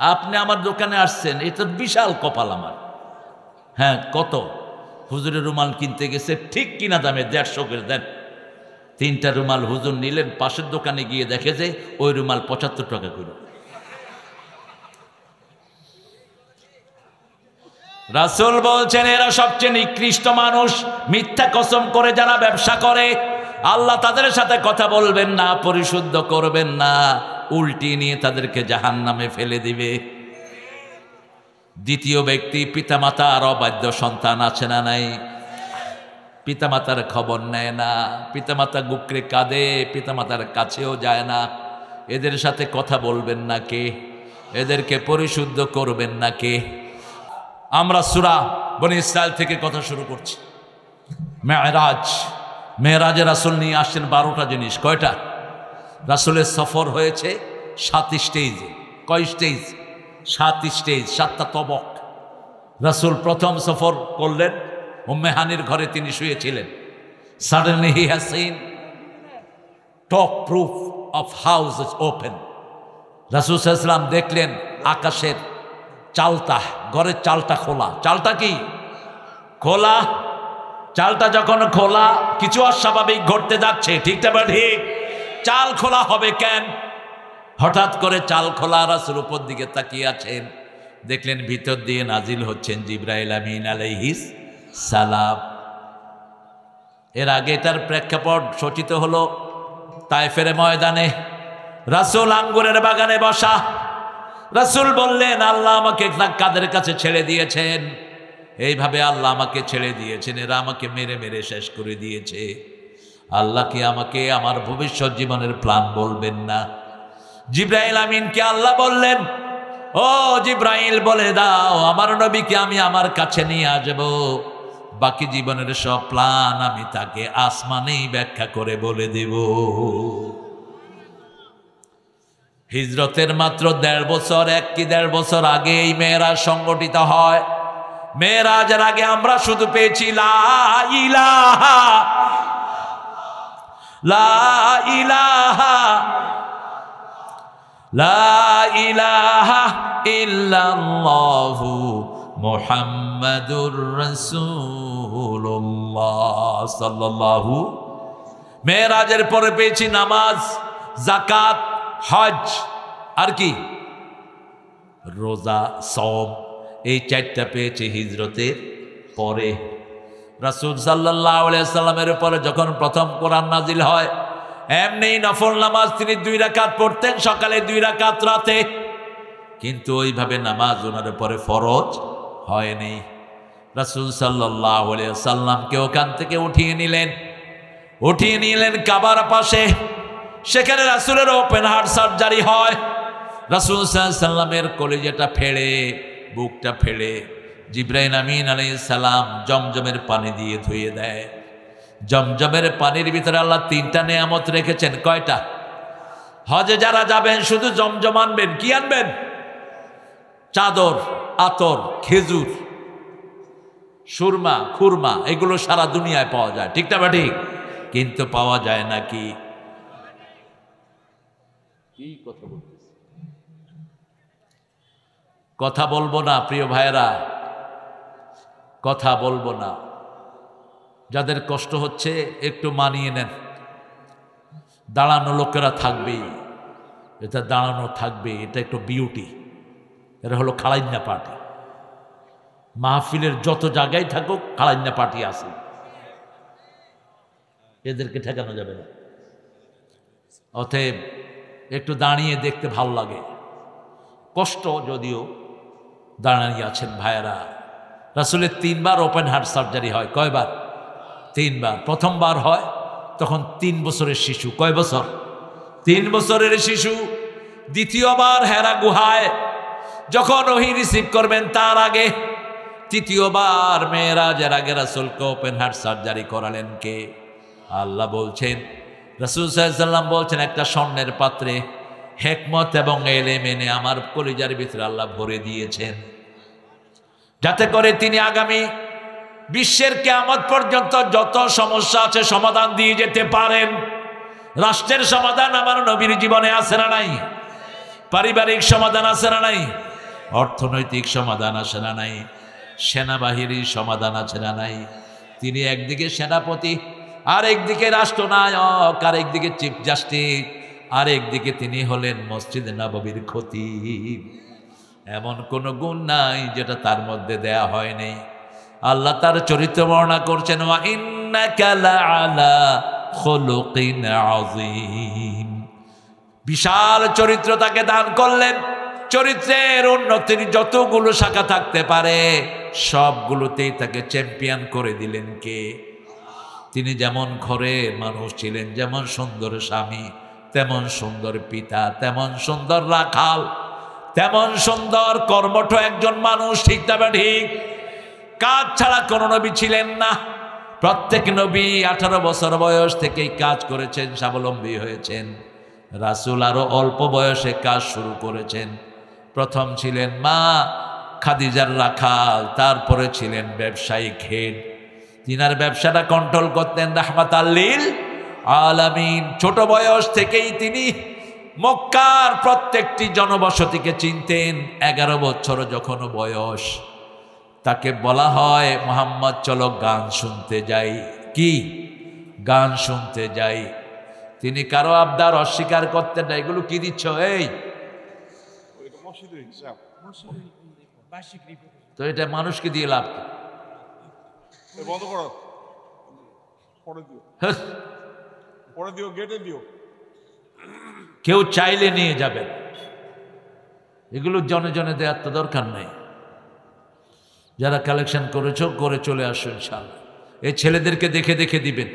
আপনি আমার দোকানে আসছেন, এটা বিশাল কপাল আমার। হ্যাঁ, কত? হুজুরের রুমাল কিনতে গেছে, ঠিক কিনা দামে 150 করে দেন। 3টা রুমাল হুজুর নিলেন, পাশের দোকানে গিয়ে দেখে যে ওই রুমাল 75 টাকা করে। রাসূল বলছেন এরা সবচেয়ে নিকৃষ্ট মানুষ। মিথ্যা কসম করে যারা ব্যবসা করে, আল্লাহ তাদের সাথে কথা বলবেন না, পরিশুদ্ধ করবেন না, উল্টি নিয়ে তাদেরকে জাহান্নামে ফেলে দিবে। দ্বিতীয় ব্যক্তি, পিতামাতা আর অবাধ্য সন্তান আছে না নাই? পিতামাতার খবর নেয় না, পিতামাতা গুকরে কাঁদে, পিতামাতার কাছেও যায় না। এদের সাথে কথা বলবেন না কে? এদেরকে পরিশুদ্ধ করবেন না কে? আমরা সূরা বনী ইসরাইল থেকে কথা শুরু করছি। মেরাজ, মেরাজে রাসূল নিয়ে আসছেন 12টা জিনিস। কয়টা? রাসূলের সফর হয়েছে 7 স্টেজে। কয় স্টেজ? 7 স্টেজ, 7টা তবক। রাসূল প্রথম সফর করলেন, উম্মে হানির ঘরে তিনি শুয়েছিলেন। Suddenly he has seen top roof of house is open. রাসূল সাল্লাল্লাহু আলাইহি ওয়াসাল্লাম দেখলেন আকাশের চালটা, ঘরের চালটা খোলা। চালটা কি? খোলা। চালটা যখন খোলা, কিছু অস্বাভাবিক ঘটতে যাচ্ছে, ঠিক না ঠিক? চাল খোলা হবে কেন? হঠাৎ করে চাল খোলা। রাসূল উপর দিকে তাকিয়ে আছেন, দেখলেন ভিতর দিয়ে নাজিল হচ্ছেন জিবরাইল আমিন আলাইহিস সালাম। এর আগে তার প্রেক্ষাপট সূচিত হলো তায়েফের ময়দানে। রাসূল আঙ্গুরের বাগানে বসা। রাসূল বললেন, আল্লাহ আমাকে কাদের কাছে ছেড়ে দিয়েছেন? এইভাবে আল্লাহ আমাকে ছেড়ে দিয়েছেন, এরা আমাকে মেরে মেরে শেষ করে দিয়েছে। আল্লাহ কি আমাকে আমার ভবিষ্যৎ জীবনের প্ল্যান বলবেন না? জিবরাইল আমিনকে আল্লাহ বললেন, ও জিবরাইল বলে দাও আমার নবীকে আমি আমার কাছে নিয়ে আসব, বাকি জীবনের সব প্ল্যান আমি তাকে আসমানেই ব্যাখ্যা করে বলে দেব। হিজরতের মাত্র 1.5 বছর, 1 কি 1.5 বছর আগে এই মেরাজ সংগঠিত হয়। মেরাজের আগে আমরা শুধু পেয়েছি লা ইলাহা লা ইলাহা লা ইলাহা ইল্লাল্লাহু মুহাম্মাদুর রাসূলুল্লাহ সাল্লাল্লাহু। মেরাজের পরে পেয়েছি নামাজ, যাকাত, হজ, আর কি? রোজা, সওম। এই 4টা পেয়েছে হিজরতের পরে। রাসূল সাল্লাল্লাহু আলাইহি ওয়াসাল্লামের উপরে যখন প্রথম কোরআন নাজিল হয়, এমনি নফল নামাজ তিনি 2 রাকাত পড়তেন, সকালে 2 রাকাত, রাতে। কিন্তু ওইভাবে নামাজ ওনার উপরে ফরজ হয়নি। রাসূল সাল্লাল্লাহু আলাইহি ওয়াসাল্লামকে ওখান থেকে উঠিয়ে নিলেন কাবার পাশে। সেখানে রাসূলের ওপেন হার্ট সার্জারি হয়। রাসূল সাল্লাল্লাহু আলাইহি ওয়াসাল্লামের কলিজাটা ফেড়ে, বুকটা ফেড়ে জিবরাইল আমিন আলাইহিস সালাম জমজমের পানি দিয়ে ধুয়ে দেয়। জমজমের পানির ভিতরে আল্লাহ 3টা নেয়ামত রেখেছেন। কয়টা? হজে যারা যাবেন শুধু জমজম আনবেন। কি আনবেন? চাদর, আতর, খেজুর, সুরমা, খুরমা, এগুলো সারা দুনিয়ায় পাওয়া যায়, ঠিক না বা ঠিক? কিন্তু পাওয়া যায় নাকি? কি কথা বলতেছে? কথা বলবো না প্রিয় ভাইয়েরা, কথা বলবো না। যাদের কষ্ট হচ্ছে একটু মানিয়ে নেন। দাঁড়ানো লোকেরা থাকবেই, এটা দাঁড়ানো থাকবে, এটা একটু বিউটি। এটা হলো খালাইন্না পার্টি। মাহফিলের যত জায়গায় থাকুক খালাইন্না পার্টি আছে, এদেরকে ঠেকানো যাবে না। অতএব একটু দাঁড়িয়ে দেখতে ভালো লাগে, কষ্ট যদিও। দাঁড়িয়ে আছেন ভাইয়েরা। রাসূলের 3 বার ওপেন হার্ট সার্জারি হয়। কয়বার? 3 বার। প্রথমবার হয় তখন 3 বছরের শিশু। কয় বছর? 3 বছরের শিশু। দ্বিতীয়বার হেরা গুহায় যখন ওহী রিসিভ করবেন তার আগে। তৃতীয়বার মেরাজের আগে রাসূলকে ওপেন হার্ট সার্জারি করালেন কে? আল্লাহ বলছেন, রাসূল সাল্লাল্লাহু আলাইহি ওয়াসাল্লাম বলছেন, একটা স্বর্ণের পাত্রে হিকমত এবং ইলম এনে আমার কলিজার ভিতরে আল্লাহ ভরে দিয়েছেন, যাতে করে তিনি আগামী বিশ্বের কিয়ামত পর্যন্ত যত সমস্যা আছে সমাধান দিয়ে যেতে পারেন। রাষ্ট্রের সমাধান আমার নবীর জীবনে আছে না নাই? পারিবারিক সমাধান আছে না নাই? অর্থনৈতিক সমাধান আছে না নাই? সেনাবাহিনীর সমাধান আছে না নাই? তিনি একদিকে সেনাপতি, আর একদিকে রাষ্ট্রনায়ক, আর একদিকে চিফ জাস্টিস, আর একদিকে তিনি হলেন মসজিদে নববীর খতিব। এমন কোন গুণ নাই যেটা তার মধ্যে দেয়া হয়নি। আল্লাহ তার চরিত্র বর্ণনা করছেন, ওয়া ইন্নাকা লাআলা খুলুকিন আযীম। বিশাল চরিত্র তাকে দান করলেন। চরিত্রের উন্নতির যতগুলো শাখা থাকতে পারে সবগুলোতেই তাকে চ্যাম্পিয়ন করে দিলেন কে? তিনি যেমন ঘরের মানুষ ছিলেন, যেমন সুন্দর স্বামী, তেমন সুন্দর পিতা, তেমন সুন্দর রাখাল, তেমন সুন্দর কর্মঠ একজন মানুষ, ঠিক না ঠিক? কাজ ছাড়া কোনো নবী ছিলেন না। প্রত্যেক নবী 18 বছর বয়স থেকেই কাজ করেছেন, স্বাবলম্বী হয়েছেন। রাসূল আরো অল্প বয়সে কাজ শুরু করেছেন। প্রথম ছিলেন মা খাদিজার রাখাল, তারপরে ছিলেন ব্যবসায়িক হেড। তিনার ব্যবসাটা কন্ট্রোল করতেন রাহমাতাল লিল আলামিন। ছোট বয়স থেকেই তিনি মক্কার প্রত্যেকটি জনবসতিকে চিনতেন। 11 বছর যখন বয়স, তাকে বলা হয়, মুহাম্মদ চলো গান শুনতে যাই। কি গান শুনতে যাই? তিনি কারো আবদার অস্বীকার করতেন না। এগুলো কি দিচ্ছ? এই তো এটা মানুষকে দিয়ে লাভ কি? কেউ চাইলে নিয়ে যাবেন, এগুলো জনে জনে দেওয়ার তো দরকার নেই। যারা কালেকশন করেছো করে চলে আসো ইনশাআল্লাহ। এই ছেলেদেরকে দেখে দেখে দিবেন।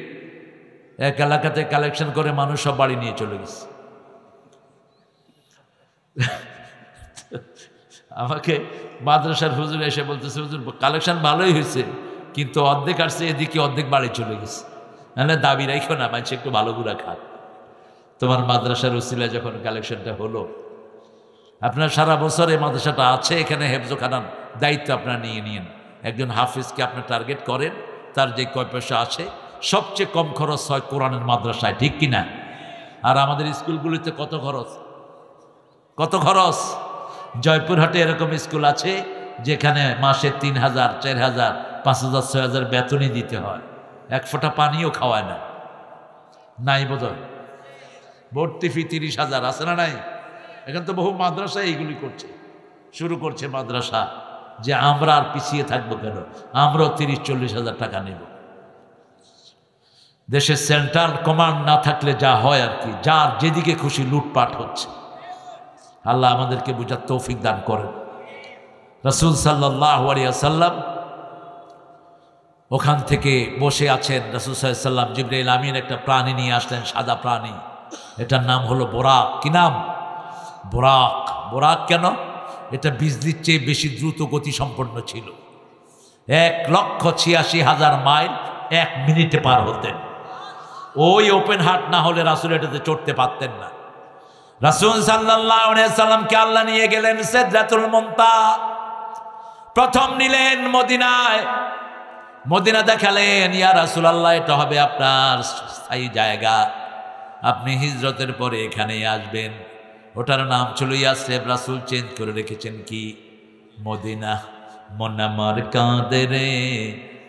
এক এলাকাতে কালেকশন করে মানুষ সব বাড়ি নিয়ে চলে গেছে। আমাকে মাদ্রাসার হুজুর এসে বলতেছে, হুজুর কালেকশন ভালোই হয়েছে, কিন্তু অর্ধেক আসছে এদিকে, অর্ধেক বাড়ি চলে গেছে। নাহলে দাবি রাখো না, মানুষ একটু ভালো গুড়া খাক। তোমার মাদ্রাসার উসিলায় যখন কালেকশনটা হলো, আপনার সারা বছর এই মাদ্রাসাটা আছে, এখানে হেফজোখানার দায়িত্ব আপনারা নিয়ে নিন। একজন হাফিজকে আপনি টার্গেট করেন, তার যে কয় পয়সা আছে সবচেয়ে কম খরচ হয় কোরআনের মাদ্রাসায়, ঠিক কিনা? আর আমাদের স্কুলগুলিতে কত খরচ? কত খরচ? জয়পুরহাটে এরকম স্কুল আছে যেখানে মাসে 3,000, 4,000, 5,000, 6,000 বেতনই দিতে হয়, এক ফোঁটা পানিও খাওয়ায় না। নাই বোধহয়? ভর্তি ফি 30,000 আছে না নাই? এখন তো বহু মাদ্রাসা এইগুলি করছে, শুরু করছে মাদ্রাসা, যে আমরা আর পিছিয়ে থাকবো কেন, আমরাও 30-40,000 টাকা নেব। দেশের সেন্ট্রাল কমান্ড না থাকলে যা হয় আর কি, যার যেদিকে খুশি লুটপাট হচ্ছে। আল্লাহ আমাদেরকে বুঝার তৌফিক দান করেন। রাসূল সাল্লাল্লাহু আলাইহি ওয়াসাল্লাম ওখান থেকে বসে আছেন। রাসূল সাল্লাল্লাহু আলাইহি ওয়াসাল্লাম জিবরাইল আমিন একটা প্রাণী নিয়ে আসলেন, সাদা প্রাণী। এটার নাম হলো বোরাক। কি নাম? বোরাক। বোরাক কেন? এটা বিজলির চেয়ে বেশি দ্রুত গতি সম্পন্ন ছিল। 1,86,000 মাইল 1 মিনিটে পার হতেন। ওই ওপেন হার্ট না হলে রাসূল এটাতে চড়তে পারতেন না। রাসূল সাল্লাল্লাহু আলাইহি সাল্লামকে আল্লাহ নিয়ে গেলেন সিদরাতুল মুনতাহা। প্রথম নিলেন মদিনায়, মদিনা দেখালেন, ইয়া রাসূলুল্লাহ এটা হবে আপনার স্থায়ী জায়গা, আপনি হিজরতের পরে এখানেই আসবেন। ওটার নাম ছিল ইয়াসরিব, রাসূল চেঞ্জ করে রেখেছেন কি মদিনা। মন আমার কাঁদে রে,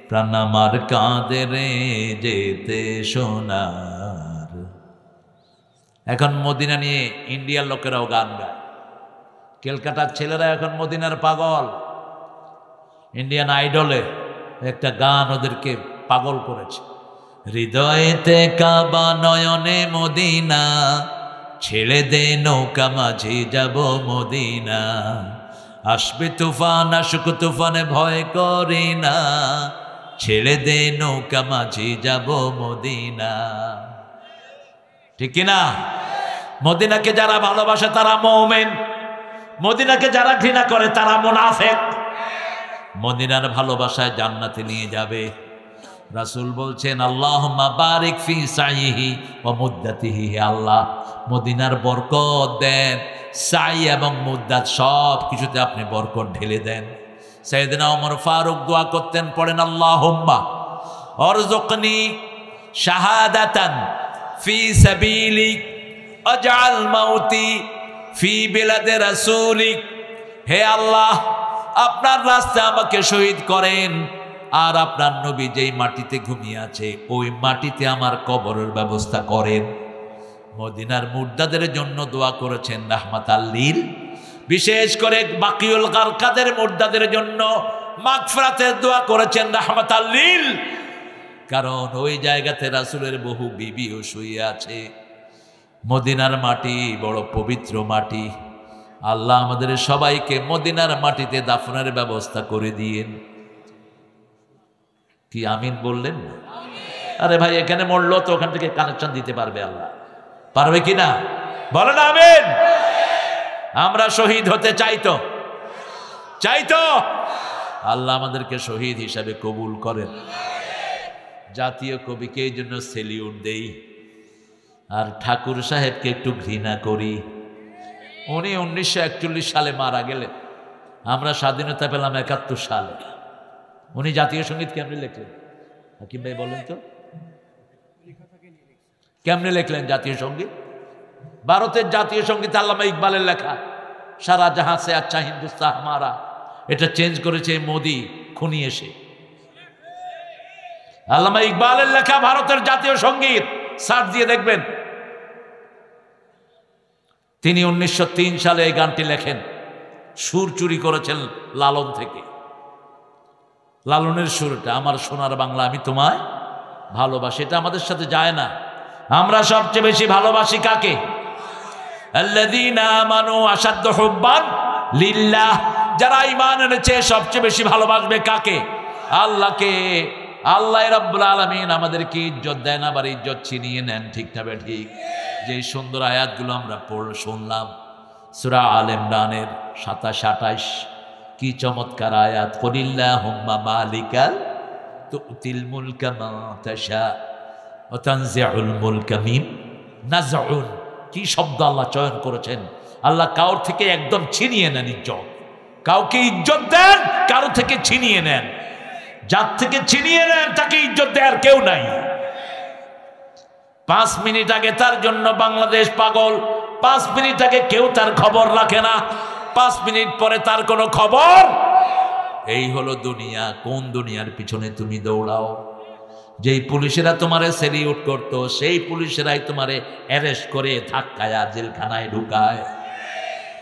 প্রাণ আমার কাঁদে রে, যেতে সোনার। এখন মদিনা নিয়ে ইন্ডিয়ার লোকেরাও গান গায়, ক্যালকাটার ছেলেরা এখন মদিনার পাগল। ইন্ডিয়ান আইডলে একটা গান ওদেরকে পাগল করেছে, হৃদয়েতে কাবা নয়নে মদিনা, ছেড়ে দে নৌকা মাঝি যাব মদিনা, আসবে তুফান আসুক তুফানে ভয় করি না, ছেড়ে দে নৌকা মাঝি যাব মদিনা। ঠিক কিনা? মদিনাকে যারা ভালোবাসে তারা মুমিন, মদিনাকে যারা ঘৃণা করে তারা মুনাফিক। মদিনার ভালোবাসায় জান্নাতে নিয়ে যাবে। রাসূল বলছেন আল্লাহুম্মা বারিক ফি সাইহি ওয়া মুদ্দাতিহি, হে আল্লাহ মদিনার বরকত দেন, সাই এবং মুদ্দাত সব কিছুতে আপনি বরকত ঢেলে দেন। সাইয়েদনা ওমর ফারুক দোয়া করতেন, পড়েন আল্লাহুম্মা আরযুকনি শাহাদাতান ফি সাবিলিক আজআল মাউতি ফি বিলাদে রাসূলিক, হে আল্লাহ আপনার রাস্তায় আমাকে শহীদ করেন, আর আপনার নবী যেই মাটিতে ঘুমিয়ে আছে ওই মাটিতে আমার কবরের ব্যবস্থা করেন। মদিনার মুর্দাদের জন্য দোয়া করেছেন রাহমাতাল লিল, বিশেষ করে বাকিউল গারকাদের মুর্দাদের জন্য মাগফিরাতের দোয়া করেছেন রাহমাতাল লিল, কারণ ওই জায়গাতে রাসূলের বহু বিবিও শুয়ে আছে। মদিনার মাটি বড় পবিত্র মাটি, আল্লাহ আমাদের সবাইকে মদিনার মাটিতে দাফনের ব্যবস্থা করে দিয়েন। কি আমিন বললেন? আরে ভাই এখানে মরলো তো ওখান থেকে কানেকশন দিতে পারবে আল্লাহ, পারবে কি না? বলেন আমিন। আমরা শহীদ হতে চাইতো আল্লাহ আমাদেরকে শহীদ হিসাবে কবুল করেন। জাতীয় কবিকে এই জন্য সেলিউট দেই, আর ঠাকুর সাহেবকে একটু ঘৃণা করি। উনি 1941 সালে মারা গেলেন, আমরা স্বাধীনতা পেলাম 71 সালে। উনি জাতীয় সঙ্গীত কেমনে লিখলেন হাকিম ভাই বলেন তো? কেমনে লিখলেন জাতীয় সঙ্গীত? ভারতের জাতীয় সঙ্গীত আল্লামা ইকবালের লেখা, সারা জাহাঁ সে আচ্ছা হিন্দুস্তান হামারা। এটা চেঞ্জ করেছে মোদি খুনি এসে। আল্লামা ইকবালের লেখা ভারতের জাতীয় সঙ্গীত সার্চ দিয়ে দেখবেন। তিনি 1903 সালে এই গানটি লেখেন, সুর চুরি করেছেন লালন থেকে। লালনের সুরটা, আমার সোনার বাংলা আমি তোমায় ভালোবাসি, এটা আমাদের সাথে যায় না। আমরা সবচেয়ে বেশি ভালোবাসি কাকে? আল্লাযীনা আমানু আশাদ্দু হুব্বান লিল্লাহ, যারা ঈমান এনেছে সবচেয়ে বেশি ভালোবাসবে কাকে? আল্লাহকে। আল্লাহ রাব্বুল আলামিন আমাদেরকে ইজ্জত দেন, আবার ইজ্জত ছিনিয়ে নেন। ঠিক না ঠিক? যে সুন্দর আয়াতগুলো আমরা শুনলাম সূরা আল ইমরানের 27-28, কি চমৎকার আয়াত। কুলিল্লাহুম্মা মালিকাল তুতিল মুলকা মা তাশা ওয়া তানজিউল মুলকা মিন নাজউন। কি শব্দ আল্লাহ চয়ন করেছেন! আল্লাহ কাউর থেকে একদম ছিনিয়ে নেন ইজ্জত, কাউকে ইজ্জত দেন, কারো থেকে ছিনিয়ে নেন। যার থেকে ছিনিয়ে নেন তাকে ইজ্জত দেওয়ার কেউ নাই। 5 মিনিট আগে তার জন্য বাংলাদেশ পাগল, 5 মিনিট আগে কেউ তার খবর রাখে না, 5 মিনিট পরে তার কোনো খবর। এই হলো দুনিয়া। কোন দুনিয়ার পিছনে তুমি দৌড়াও? যেই পুলিশেরা তোমারে সেলিউট করতো সেই পুলিশেরাই তোমারে অ্যারেস্ট করে ধাক্কায় জেলখানায় ঢুকায়।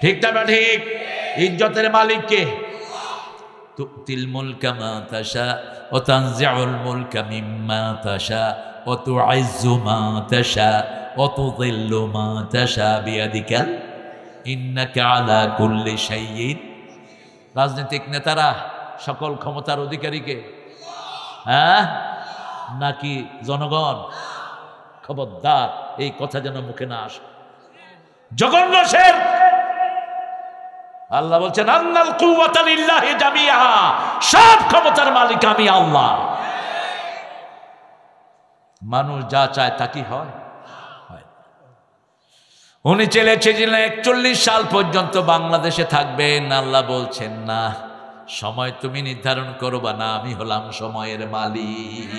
ঠিক না ঠিক? ইজ্জতের মালিক কে? তুতিল মুলকা মা তাশা ওয়া তানজিউল মুলকা মিম্মা তাশা ওয়া তুইজ্জু মা তাশা ওয়া তুযিল্লু মা তাশা বিয়াদিকা ইন্নাকা আলা কুল্লি শাইইন। রাজনৈতিক নেতারা সকল ক্ষমতার অধিকারীকে, হ্যাঁ নাকি জনগণ? খবরদার এই কথা যেন মুখে না আসে। জঘন্য শের। আল্লাহ বলছেন আন্নাল কুওয়াতা লিল্লাহি জামিআ, সব ক্ষমতার মালিক আমি আল্লাহ। মানুষ যা চায় তা কি হয়? উনি চেয়েছিলেন 41 সাল পর্যন্ত বাংলাদেশে থাকবেন। আল্লাহ বলছেন না, সময় তুমি নির্ধারণ করবা না, আমি হলাম সময়ের মালিক।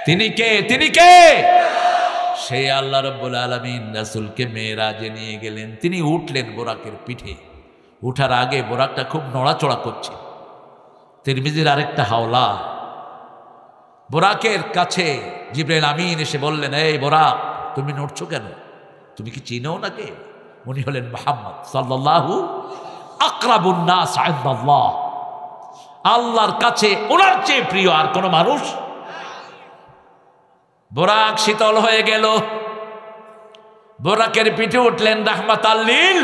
তিনি কে? তিনি কে? সেই আল্লাহ রাব্বুল আলামিন রাসূলকে মেরাজে নিয়ে গেলেন। তিনি উঠলেন বোরাকের পিঠে। উঠার আগে বোরাকটা খুব নড়াচড়া করছে। তিরমিজির আরেকটা হাওলা, বোরাকের কাছে জিবরাইল আমিন এসে বললেন, এই বোরাক, তুমি নড়ছো কেন? তুমি কি চিনো নাকি? উনি হলেন মুহাম্মদ সাল্লাল্লাহু আকরাবুন নাস ইনদাল্লাহ। আল্লাহর কাছে ওনার চেয়ে প্রিয় আর কোন মানুষ? বোরাক শীতল হয়ে গেল। বোরাকের পিঠে উঠলেন রাহমাতাল লিল।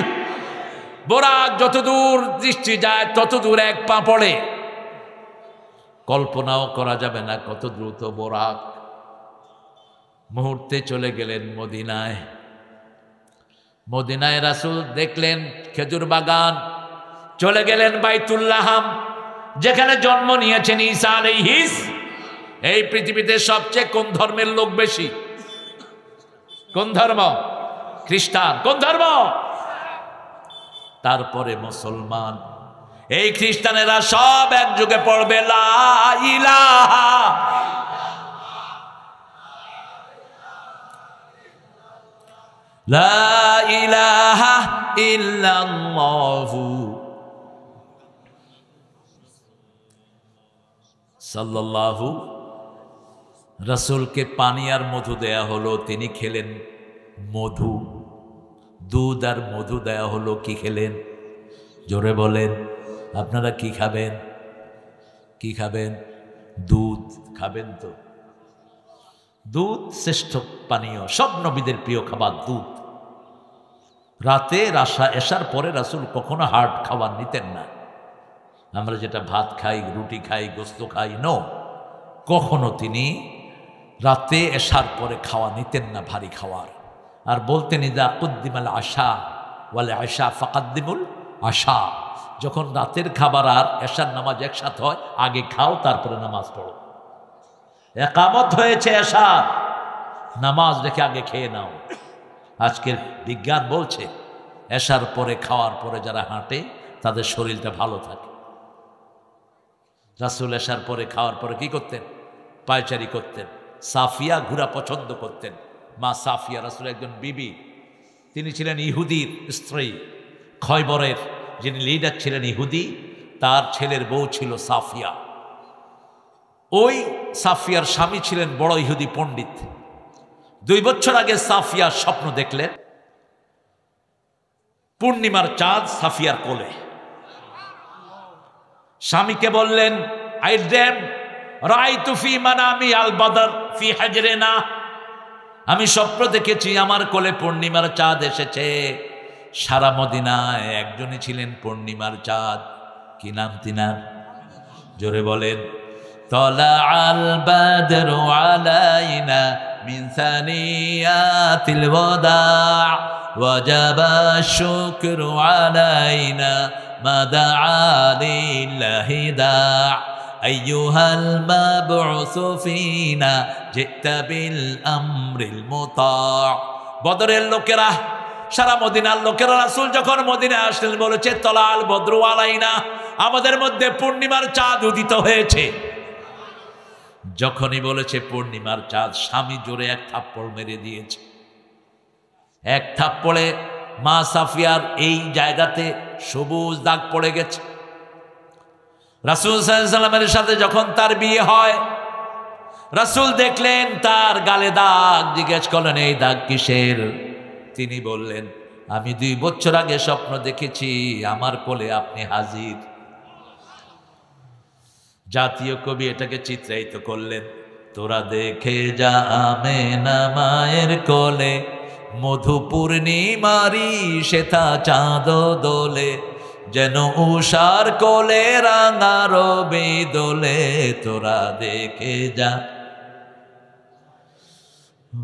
বোরাক যতদূর দৃষ্টি যায় ততদূর এক পা পড়ে। কল্পনাও করা যাবে না কত দ্রুত বোরাক। মুহূর্তে চলে গেলেন মদিনায়। মদিনায় রাসূল দেখলেন খেজুর বাগান। চলে গেলেন বাইতুল্লাহ, যেখানে জন্ম নিয়েছেন ঈসা আলাইহিস। এই পৃথিবীতে সবচেয়ে কোন ধর্মের লোক বেশি? কোন ধর্ম? খ্রিস্টান। কোন ধর্ম? তারপরে মুসলমান। এই খ্রিস্টানেরা সব একযোগে পড়বে লা ইলাহা লা ইলাহা ইল্লাল্লাহু সাল্লাল্লাহু। রাসূলকে পানি আর মধু দেয়া হলো, তিনি খেলেন মধু। দুধ আর মধু দেয়া হলো, কি খেলেন? জোরে বলেন, আপনারা কি খাবেন? কি খাবেন? দুধ খাবেন তো? দুধ শ্রেষ্ঠ পানীয়, সব নবীদের প্রিয় খাবার দুধ। রাতে এশার পরে রাসূল কখনো হার্ড খাবার নিতেন না। আমরা যেটা ভাত খাই, রুটি খাই, গোস্ত খাই, নো, কখনো তিনি রাতে এশার পরে খাওয়া নিতেন না, ভারী খাওয়ার। আর বলতেন ইদা কুদ্দিমাল আশা ওয়াল আশা ফাকাদ্দিমুল আশা। যখন রাতের খাবার আর এশার নামাজ একসাথে হয়, আগে খাও তারপরে নামাজ পড়ো। একামত হয়েছে এশা, নামাজ রেখে আগে খেয়ে নাও। আজকের বিজ্ঞান বলছে এশার পরে খাওয়ার পরে যারা হাঁটে তাদের শরীরটা ভালো থাকে। রাসূল এশার পরে খাওয়ার পরে কি করতেন? পায়চারি করতেন। সাফিয়া ঘোরা পছন্দ করতেন। মা সাফিয়া রাসূলের একজন বিবি, তিনি ছিলেন ইহুদির স্ত্রী। খয়বরের যিনি লিডার ছিলেন ইহুদি, তার ছেলের বউ ছিল সাফিয়া। ওই সাফিয়ার স্বামী ছিলেন বড় ইহুদি পণ্ডিত। 2 বছর আগে সাফিয়া স্বপ্ন দেখলেন পূর্ণিমার চাঁদ সাফিয়ার কোলে। স্বামীকে বললেন, আই ড্রিম রাআইতু ফি মানামি আল বদর ফি হাজরিনা। আমি স্বপ্ন দেখেছি আমার কোলে পূর্ণিমার চাঁদ এসেছে। সারা মদিনায় একজনই ছিলেন পূর্ণিমার চাঁদ। কি নাম তিনার? জোরে বলেন। তলাআল বাদরু আলাইনা মিন সানিয়াতিল ওয়াদা ওয়াজাবা শুকরু আলাইনা মা দাআ লিল্লাহি দা আইয়ুহাল মাবউসু ফিনা জিতা বিল আমরিল মুতা। বদরের লোকেরা, সারা মদিনার লোকেরা রাসূল যখন মদিনায় আসলেন বলেছে তলাআল বদরু আলাইনা, আমাদের মধ্যে পূর্ণিমার চাঁদ উদিত হয়েছে। যখনই বলেছে পূর্ণিমার চাঁদ, স্বামী জোরে এক থাপ্পড় মেরে দিয়েছে। এক থাপ্পড়ে মা সাফিয়ার এই জায়গাতে সবুজ দাগ পড়ে গেছে। রাসূল সাল্লাল্লাহু আলাইহি ওয়াসাল্লামের সাথে যখন তার বিয়ে হয়, রাসূল দেখলেন তার গালে দাগ। জিজ্ঞেস করলেন, এই দাগ কিসের? তিনি বললেন, আমি 2 বছর আগে স্বপ্ন দেখেছি আমার কোলে আপনি হাজির। জাতীয় কবি এটাকে চিত্রায়িত করলেন, তোরা দেখে যা আমেনা মায়ের কোলে মধু পূর্ণিমারি সেথা চাঁদ দোলে, যেন উষার কোলে রাঙা রবি দোলে। তোরা দেখে যা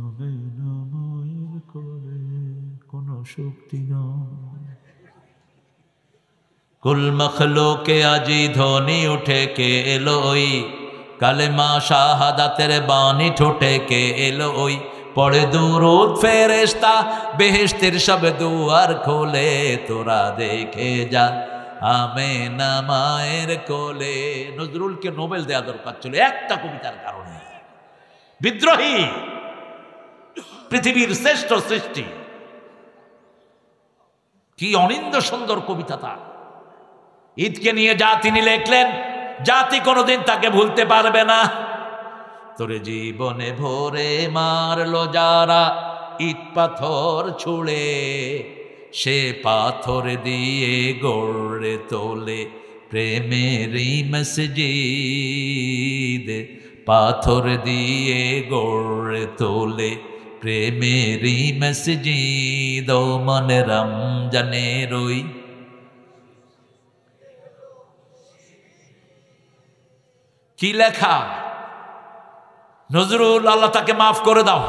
আমেনা মায়ের কোলে কোনো শক্তি নয়। কুল মখলুকে আজি ধ্বনি উঠে কে এলো ওই, কালেমা শাহাদাতের বাণী ঠোঁটে কে এলো ওই, পড়ে দুরূদ ফেরেশতা বেহেশতের সব দুয়ার খোলে তোরা দেখে যা আমেনা মায়ের কোলে। নজরুলকে নোবেল দেয়া দরকার ছিল একটা কবিতার কারণে। বিদ্রোহী, পৃথিবীর শ্রেষ্ঠ সৃষ্টি, কি অনিন্দ সুন্দর কবিতা তার। ঈদকে নিয়ে যা তিনি লিখলেন, জাতি কোনোদিন তাকে ভুলতে পারবে না। তোরে জীবনে ভোরে মারলো যারা ইট পাথর ছুঁড়ে, সে পাথর দিয়ে গড়ে তোলে প্রেমেরই মসজিদ, পাথর দিয়ে গড়ে তোলে প্রেমেরই মসজিদ। ও মনে রমজানের ওই কি লেখা নজরুল, আল্লাহ তাকে মাফ করে দাও।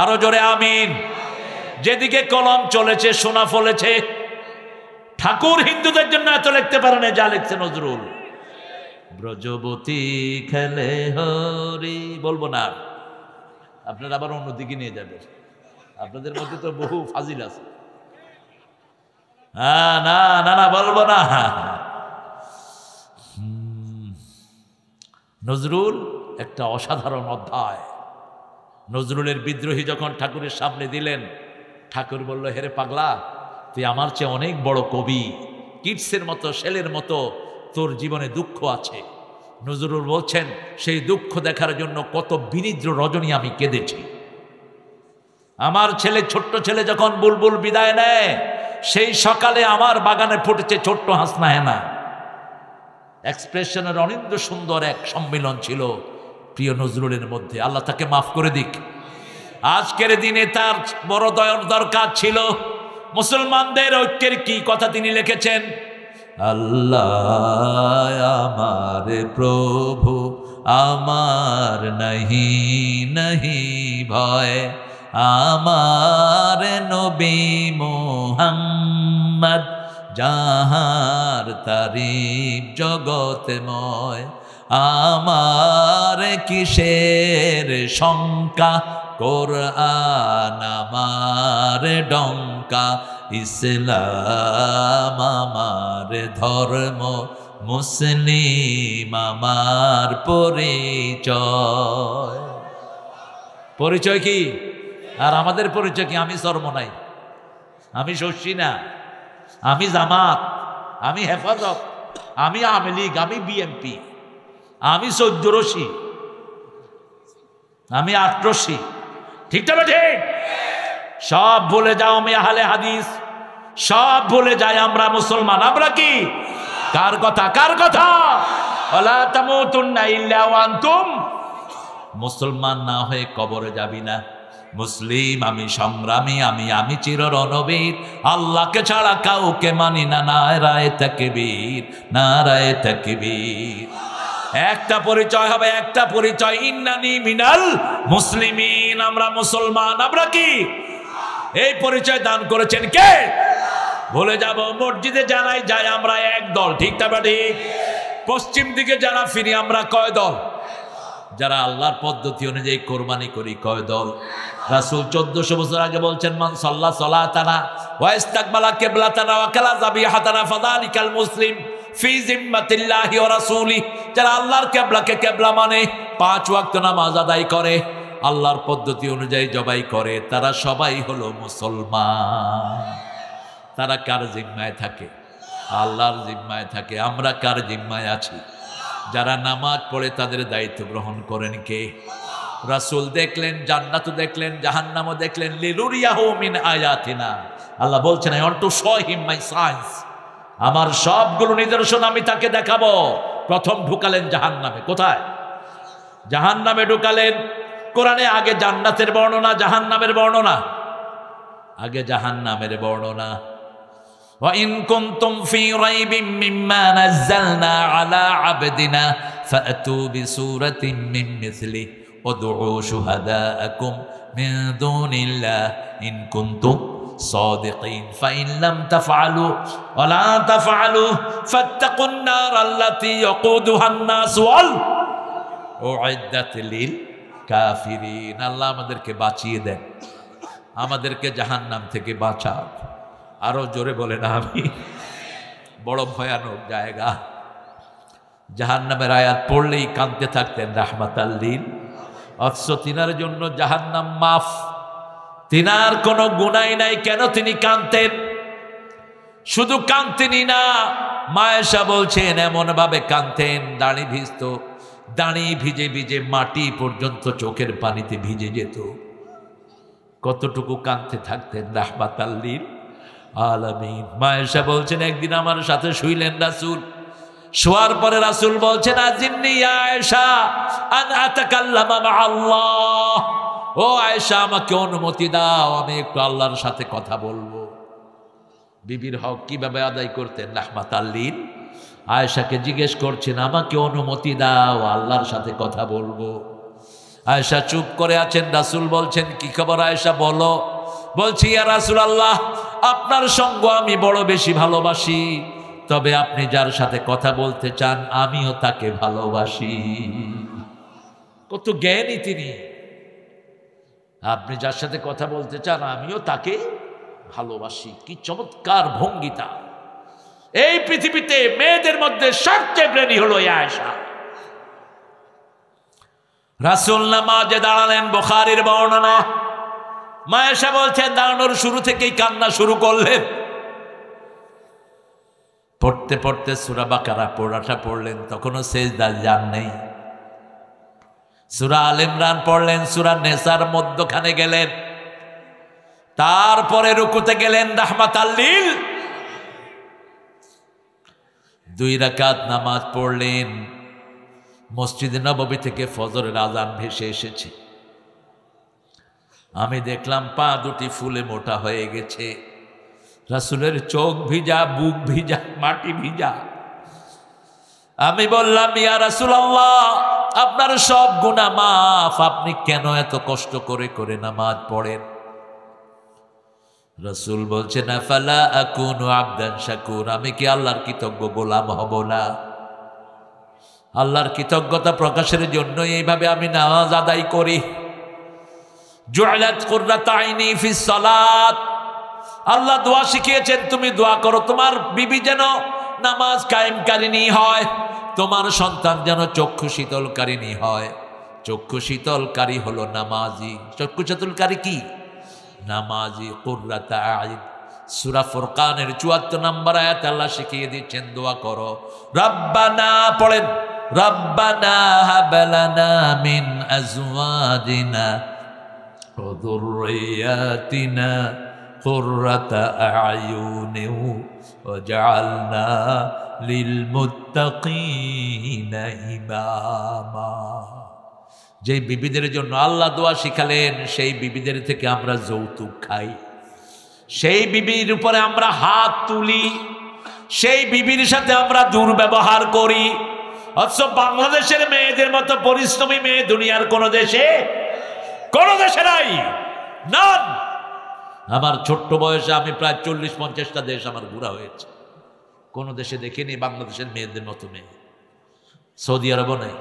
আরো জোরে আমিন। যেদিকে কলম চলেছে সোনা ফলেছে। ঠাকুর হিন্দুদের জন্য এত লিখতে পারে না যা লিখছে নজরুল। ব্রজবতী খেলে হরি, বলবো না, আপনারা আবার অন্যদিকে নিয়ে যাবেন। আপনাদের মধ্যে তো বহু ফাজিল আছে। হ্যাঁ, না না না বলবো না। নজরুল একটা অসাধারণ অধ্যায়। নজরুলের বিদ্রোহী যখন ঠাকুরের সামনে দিলেন, ঠাকুর বলল, হেরে পাগলা, তুই আমার চেয়ে অনেক বড় কবি, কিটসের মতো, শেলের মতো তোর জীবনে দুঃখ আছে। নজরুল বলছেন, সেই দুঃখ দেখার জন্য কত বিনিদ্র রজনী আমি কেঁদেছি। আমার ছেলে, ছোট্ট ছেলে যখন বুলবুল বিদায় নেয়, সেই সকালে আমার বাগানে ফুটেছে ছোট্ট হাসনা হেনা। এক্সপ্রেশনের অনিন্দ সুন্দর এক সম্মিলন ছিল প্রিয় নজরুলের মধ্যে। আল্লাহ তাকে মাফ করে দিক। আজকের দিনে তার বড় দরকার ছিল। মুসলমানদের ঐক্যের কি কথা তিনি লিখেছেন, আল্লাহ আমার প্রভু আমার নাহি নাহি ভয়, আমার নবী মুহাম্মদ যাহার তারিফ জগতময়, আমার কিসের শঙ্কা, কোরআন আমার ডঙ্কা, ইসলাম আমার ধর্ম, মুসলিম আমার পরিচয়। পরিচয় কি? আর আমাদের পরিচয় কি? আমি সরমনাই, আমি শশী না, আমি জামাত, আমি হেফাজত, আমি আওয়ামী লীগ, আমি বিএনপি, আমি 14 রশি, আমি 8 রশি। ঠিক না ঠিক? সব ভুলে যাও আমি আহলে হাদিস, সব ভুলে যাই আমরা মুসলমান। আমরা কি? কার কথা? কার কথা? ওয়ালা তামুতুন্না ইল্লা ওয়া আনতুম। মুসলমান না হয়ে কবরে যাবি না। মুসলিম আমি, সংগ্রামী আমি, আমি চির রণবীর, আল্লাহকে ছাড়া কাউকে মানি না। নারায়ে তাকবীর, নারায়ে তাকবীর। একটা পরিচয় হবে, একটা পরিচয়, ইন্নানি মিনাল মুসলিমিন, আমরা মুসলমান। আমরা কি? এই পরিচয় দান করেছেন কে? ভুলে যাব। মসজিদে যারাই যায় আমরা এক দল, ঠিক না ঠিক? পশ্চিম দিকে যারা ফিরি আমরা কয় দল? যারা আল্লাহর পদ্ধতি অনুযায়ী কোরবানি করি কয় দল? রাসূল 1400 বছর আগে বলছেন, মান সাল্লা সালাতানা ওয়া ইস্তাকবালা কিবলাতানা ওয়া কালা যাবিহাতানা ফাযালিকাল মুসলিম ফি জিম্মাতিল্লাহি ওয়া রাসূলি। যারা আল্লাহর কিবলাকে কিবলা মানে, 5 ওয়াক্ত নামাজ আদায় করে, আল্লাহর পদ্ধতি অনুযায়ী জবাই করে, তারা সবাই হলো মুসলমান। তারা কার জিম্মায় থাকে? আল্লাহর জিম্মায় থাকে। আমরা কার জিম্মায় আছি? যারা নামাজ পড়ে তাদের দায়িত্ব গ্রহণ করেন কে? রাসূল দেখলেন, জান্নাত দেখলেন, জাহান্নামও দেখলেন। লিনুরিয়াহু মিন আয়াতিনা, আল্লাহ বলছেন, I want to show him my science. আমার সবগুলো নিদর্শন আমি তাকে দেখাবো। প্রথম ঢুকালেন জাহান্নামে। কোথায়? জাহান্নামে ঢুকালেন। কোরআনে আগে জান্নাতের বর্ণনা, জাহান্নামের বর্ণনা। আগে জাহান্নামের বর্ণনা। وَإِن كُنتُمْ فِي رَيْبٍ مِّمَّا نَزَّلْنَا عَلَى عَبْدِنَا فَأْتُوا بِسُورَةٍ مِّن مِّثْلِهِ وَادْعُوا شُهَدَاءَكُم مِّن دُونِ اللَّهِ إِن كُنتُمْ صَادِقِينَ فَإِن لَّمْ تَفْعَلُوا وَلَا تَفْعَلُوا فَاتَّقُوا النَّارَ الَّتِي وَقُودُهَا النَّاسُ وَالْحِجَارَةُ أُعِدَّتْ لِلْكَافِرِينَ কাফিরিন। আল্লাহ আমাদেরকে বাঁচিয়ে দেন, আমাদেরকে জাহান্নাম থেকে বাঁচান। আরো জোরে বলেন আমি। বড় ভয়ানক জায়গা। জাহান্নামের আয়াত পড়লেই কাঁদতে থাকতেন রাহমাতাল লিল, অথচ তিনার জন্য জাহান্নাম মাফ, তিনার কোনো গুনাহ নাই, কেন তিনি কাঁদতেন? শুধু কাঁদতেনই না, মা আয়েশা বলছেন এমন ভাবে কাঁদতেন দাড়ি ভিজত, দাড়ি ভিজে ভিজে মাটি পর্যন্ত চোখের পানিতে ভিজে যেত। কতটুকু কাঁদতে থাকতেন রাহমাতাল লিল আলামিন। মা আয়েশা বলছেন একদিন আমার সাথে শুইলেন রাসূল, শোয়ার পরে রাসূল বলছেন আজিন্নি ইয়া আয়েশা আন আতাকাল্লামা মা আল্লাহ, ও আয়েশা আমাকে অনুমতি দাও, আমি একটু আল্লাহর সাথে কথা বলবো। বিবির হক কিভাবে আদায় করতেন রাহমাতাল লিল। আয়েশাকে জিজ্ঞেস করছেন আমাকে অনুমতি দাও, আল্লাহর সাথে কথা বলবো। আয়েশা চুপ করে আছেন, রাসূল বলছেন কি খবর আয়েশা বলো। বলছি ইয়া রাসূলুল্লাহ, আপনার সঙ্গ আমি বড় বেশি ভালোবাসি, তবে আপনি যার সাথে কথা বলতে চান আমিও তাকে ভালোবাসি। কত জ্ঞানী তিনি। আপনি যার সাথে কথা বলতে চান আমিও তাকে ভালোবাসি। কি চমৎকার ভঙ্গিতা। এই পৃথিবীতে মেয়েদের মধ্যে সবচেয়ে জ্ঞানী হলো আয়েশা। রাসূল নামাজে দাঁড়ালেন, বুখারীর বর্ণনা। মা আয়েশা বলছেন দাঁড়ানোর শুরু থেকেই কান্না শুরু করলেন। পড়তে পড়তে সূরা বাকারা পড়াটা পড়লেন, তখনও সেজদায় যান নেই। সূরা আল ইমরান পড়লেন, সূরা নেসার মধ্যখানে গেলেন, তারপরে রুকুতে গেলেন রাহমাতাল লিল। 2 রাকাত নামাজ পড়লেন। মসজিদে নববী থেকে ফজরের আযান ভেসে এসেছে। আমি দেখলাম পা দুটি ফুলে মোটা হয়ে গেছে, রাসূলের চোখ ভিজা, বুক ভিজা, মাটি ভিজা। আমি বললাম ইয়া রাসূলুল্লাহ, আপনার সব গুনাহ মাফ, আপনি কেন এত কষ্ট করে করে নামাজ পড়েন? রাসূল বলছেন আফালা আকুনু আবদান শাকুর, আমি কি আল্লাহর কৃতজ্ঞ গোলাম হব না? আল্লাহর কৃতজ্ঞতা প্রকাশের জন্য এইভাবে আমি নামাজ আদায় করি। জুইলাত কুররাতু আইনি ফিস সালাত, আল্লাহ দোয়া শিখিয়েছেন তুমি দোয়া করো তোমার বিবি যেন নামাজ কায়েমকারিনী হয়, তোমার সন্তান যেন চক্ষু শীতলকারিনী হয়। চক্ষু শীতলকারী হলো নামাজি। চক্ষু শীতলকারী কি? নামাজি। কুররাতু আইন, সূরা ফুরকানের 74 নম্বর আয়াত আল্লাহ শিখিয়ে দিচ্ছেন দোয়া করো। রব্বানা পড়েন, রব্বানা হাব লানা মিন আজওয়াজিনা ওয়া যুররিয়াতিনা কুররাতা আয়ুনিন ওয়াজআলনা লিল মুত্তাকিনা ইমামা। যেই বিবিদের জন্য আল্লাহ দোয়া শিখালেন, সেই বিবিদের থেকে আমরা যৌতুক খাই, সেই বিবির উপরে আমরা হাত তুলি, সেই বিবির সাথে আমরা দুর্ব্যবহার করি। অথচ বাংলাদেশের মেয়েদের মতো পরিশ্রমী মেয়ে দুনিয়ার কোন দেশে নাই, নান। আমার ছোট্ট বয়সে আমি প্রায় 40-50টা দেশ আমার ঘোরা হয়েছে, কোন দেশে দেখিনি বাংলাদেশের মেয়েদের মতো মেয়ে। সৌদি আরবও নেই।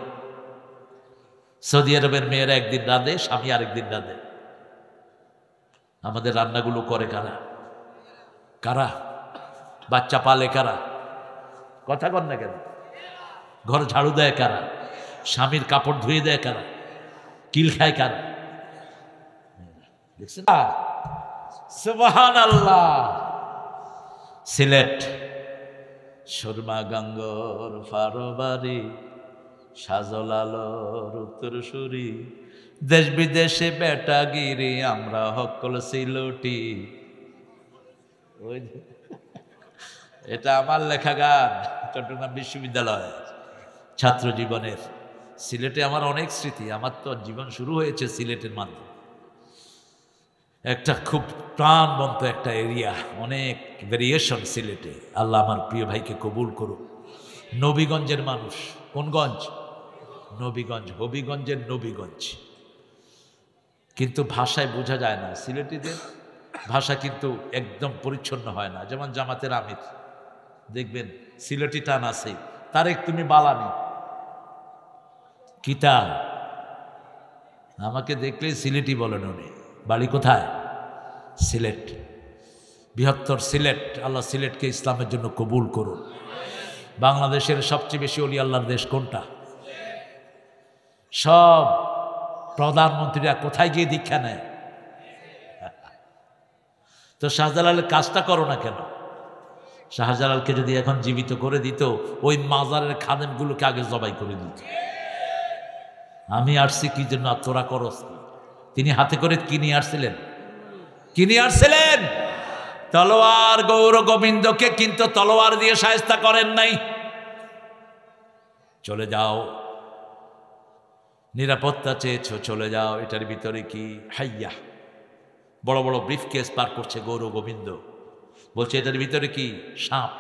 সৌদি আরবের মেয়েরা একদিন রাঁধে, স্বামী আরেকদিন রাঁধে। আমাদের রান্নাগুলো করে কারা? কারা? বাচ্চা পালে কারা? কথা কন না কেন? ঘর ঝাড়ু দেয় কারা? স্বামীর কাপড় ধুয়ে দেয় কারা? কিল খায় কারা? দেখছেন? সুবহানাল্লাহ। সিলেট সুরমা গঙ্গর ফারবারি, সাজল আলোর উত্তরসূরি, দেশ বিদেশে বেটাগিরি, আমরা হকল সিলটি। এটা আমার লেখা গান, চট্টগ্রাম বিশ্ববিদ্যালয় ছাত্র জীবনের। সিলেটে আমার অনেক স্মৃতি। আমার তো জীবন শুরু হয়েছে সিলেটের মাধ্যমে। একটা খুব প্রাণবন্ত একটা এরিয়া, অনেক ভেরিয়েশন সিলেটে। আল্লাহ আমার প্রিয় ভাইকে কবুল করুক। নবীগঞ্জের মানুষ। কোন গঞ্জ? নবীগঞ্জ, হবিগঞ্জের নবীগঞ্জ। কিন্তু ভাষায় বোঝা যায় না, সিলেটিদের ভাষা কিন্তু একদম পরিচ্ছন্ন হয় না। যেমন জামাতের আমির দেখবেন সিলেটি টান আছে, তারেক তুমি বালানি কিতা আমাকে দেখলেই সিলেটি বলেন উনি। বাড়ি কোথায়? সিলেট, বৃহত্তর সিলেট। আল্লাহ সিলেটকে ইসলামের জন্য কবুল করুন। বাংলাদেশের সবচেয়ে বেশি ওলি আল্লাহর দেশ কোনটা? সব প্রধানমন্ত্রীরা কোথায় গিয়ে দীক্ষা নেয়? তো শাহজালালের কাজটা করো না কেন? শাহজালালকে যদি এখন জীবিত করে দিত, ওই মাজারের খাদেমগুলোকে আগে জবাই করে দিত। আমি আসছি কি জন্য, আর তোরা করস কি? তিনি হাতে করে কি নিয়ে আসছিলেন? কি নিয়ে আসছিলেন? তলোয়ার। গৌর গোবিন্দকে কিন্তু তলোয়ার দিয়ে শায়েস্তা করেন নাই। চলে যাও, নিরাপত্তা চেয়েছো, চলে যাও। এটার ভিতরে কি? হাইয়া, বড় বড় ব্রিফকেস পার করছে গৌর গোবিন্দ, বলছে এটার ভিতরে কি? সাপ।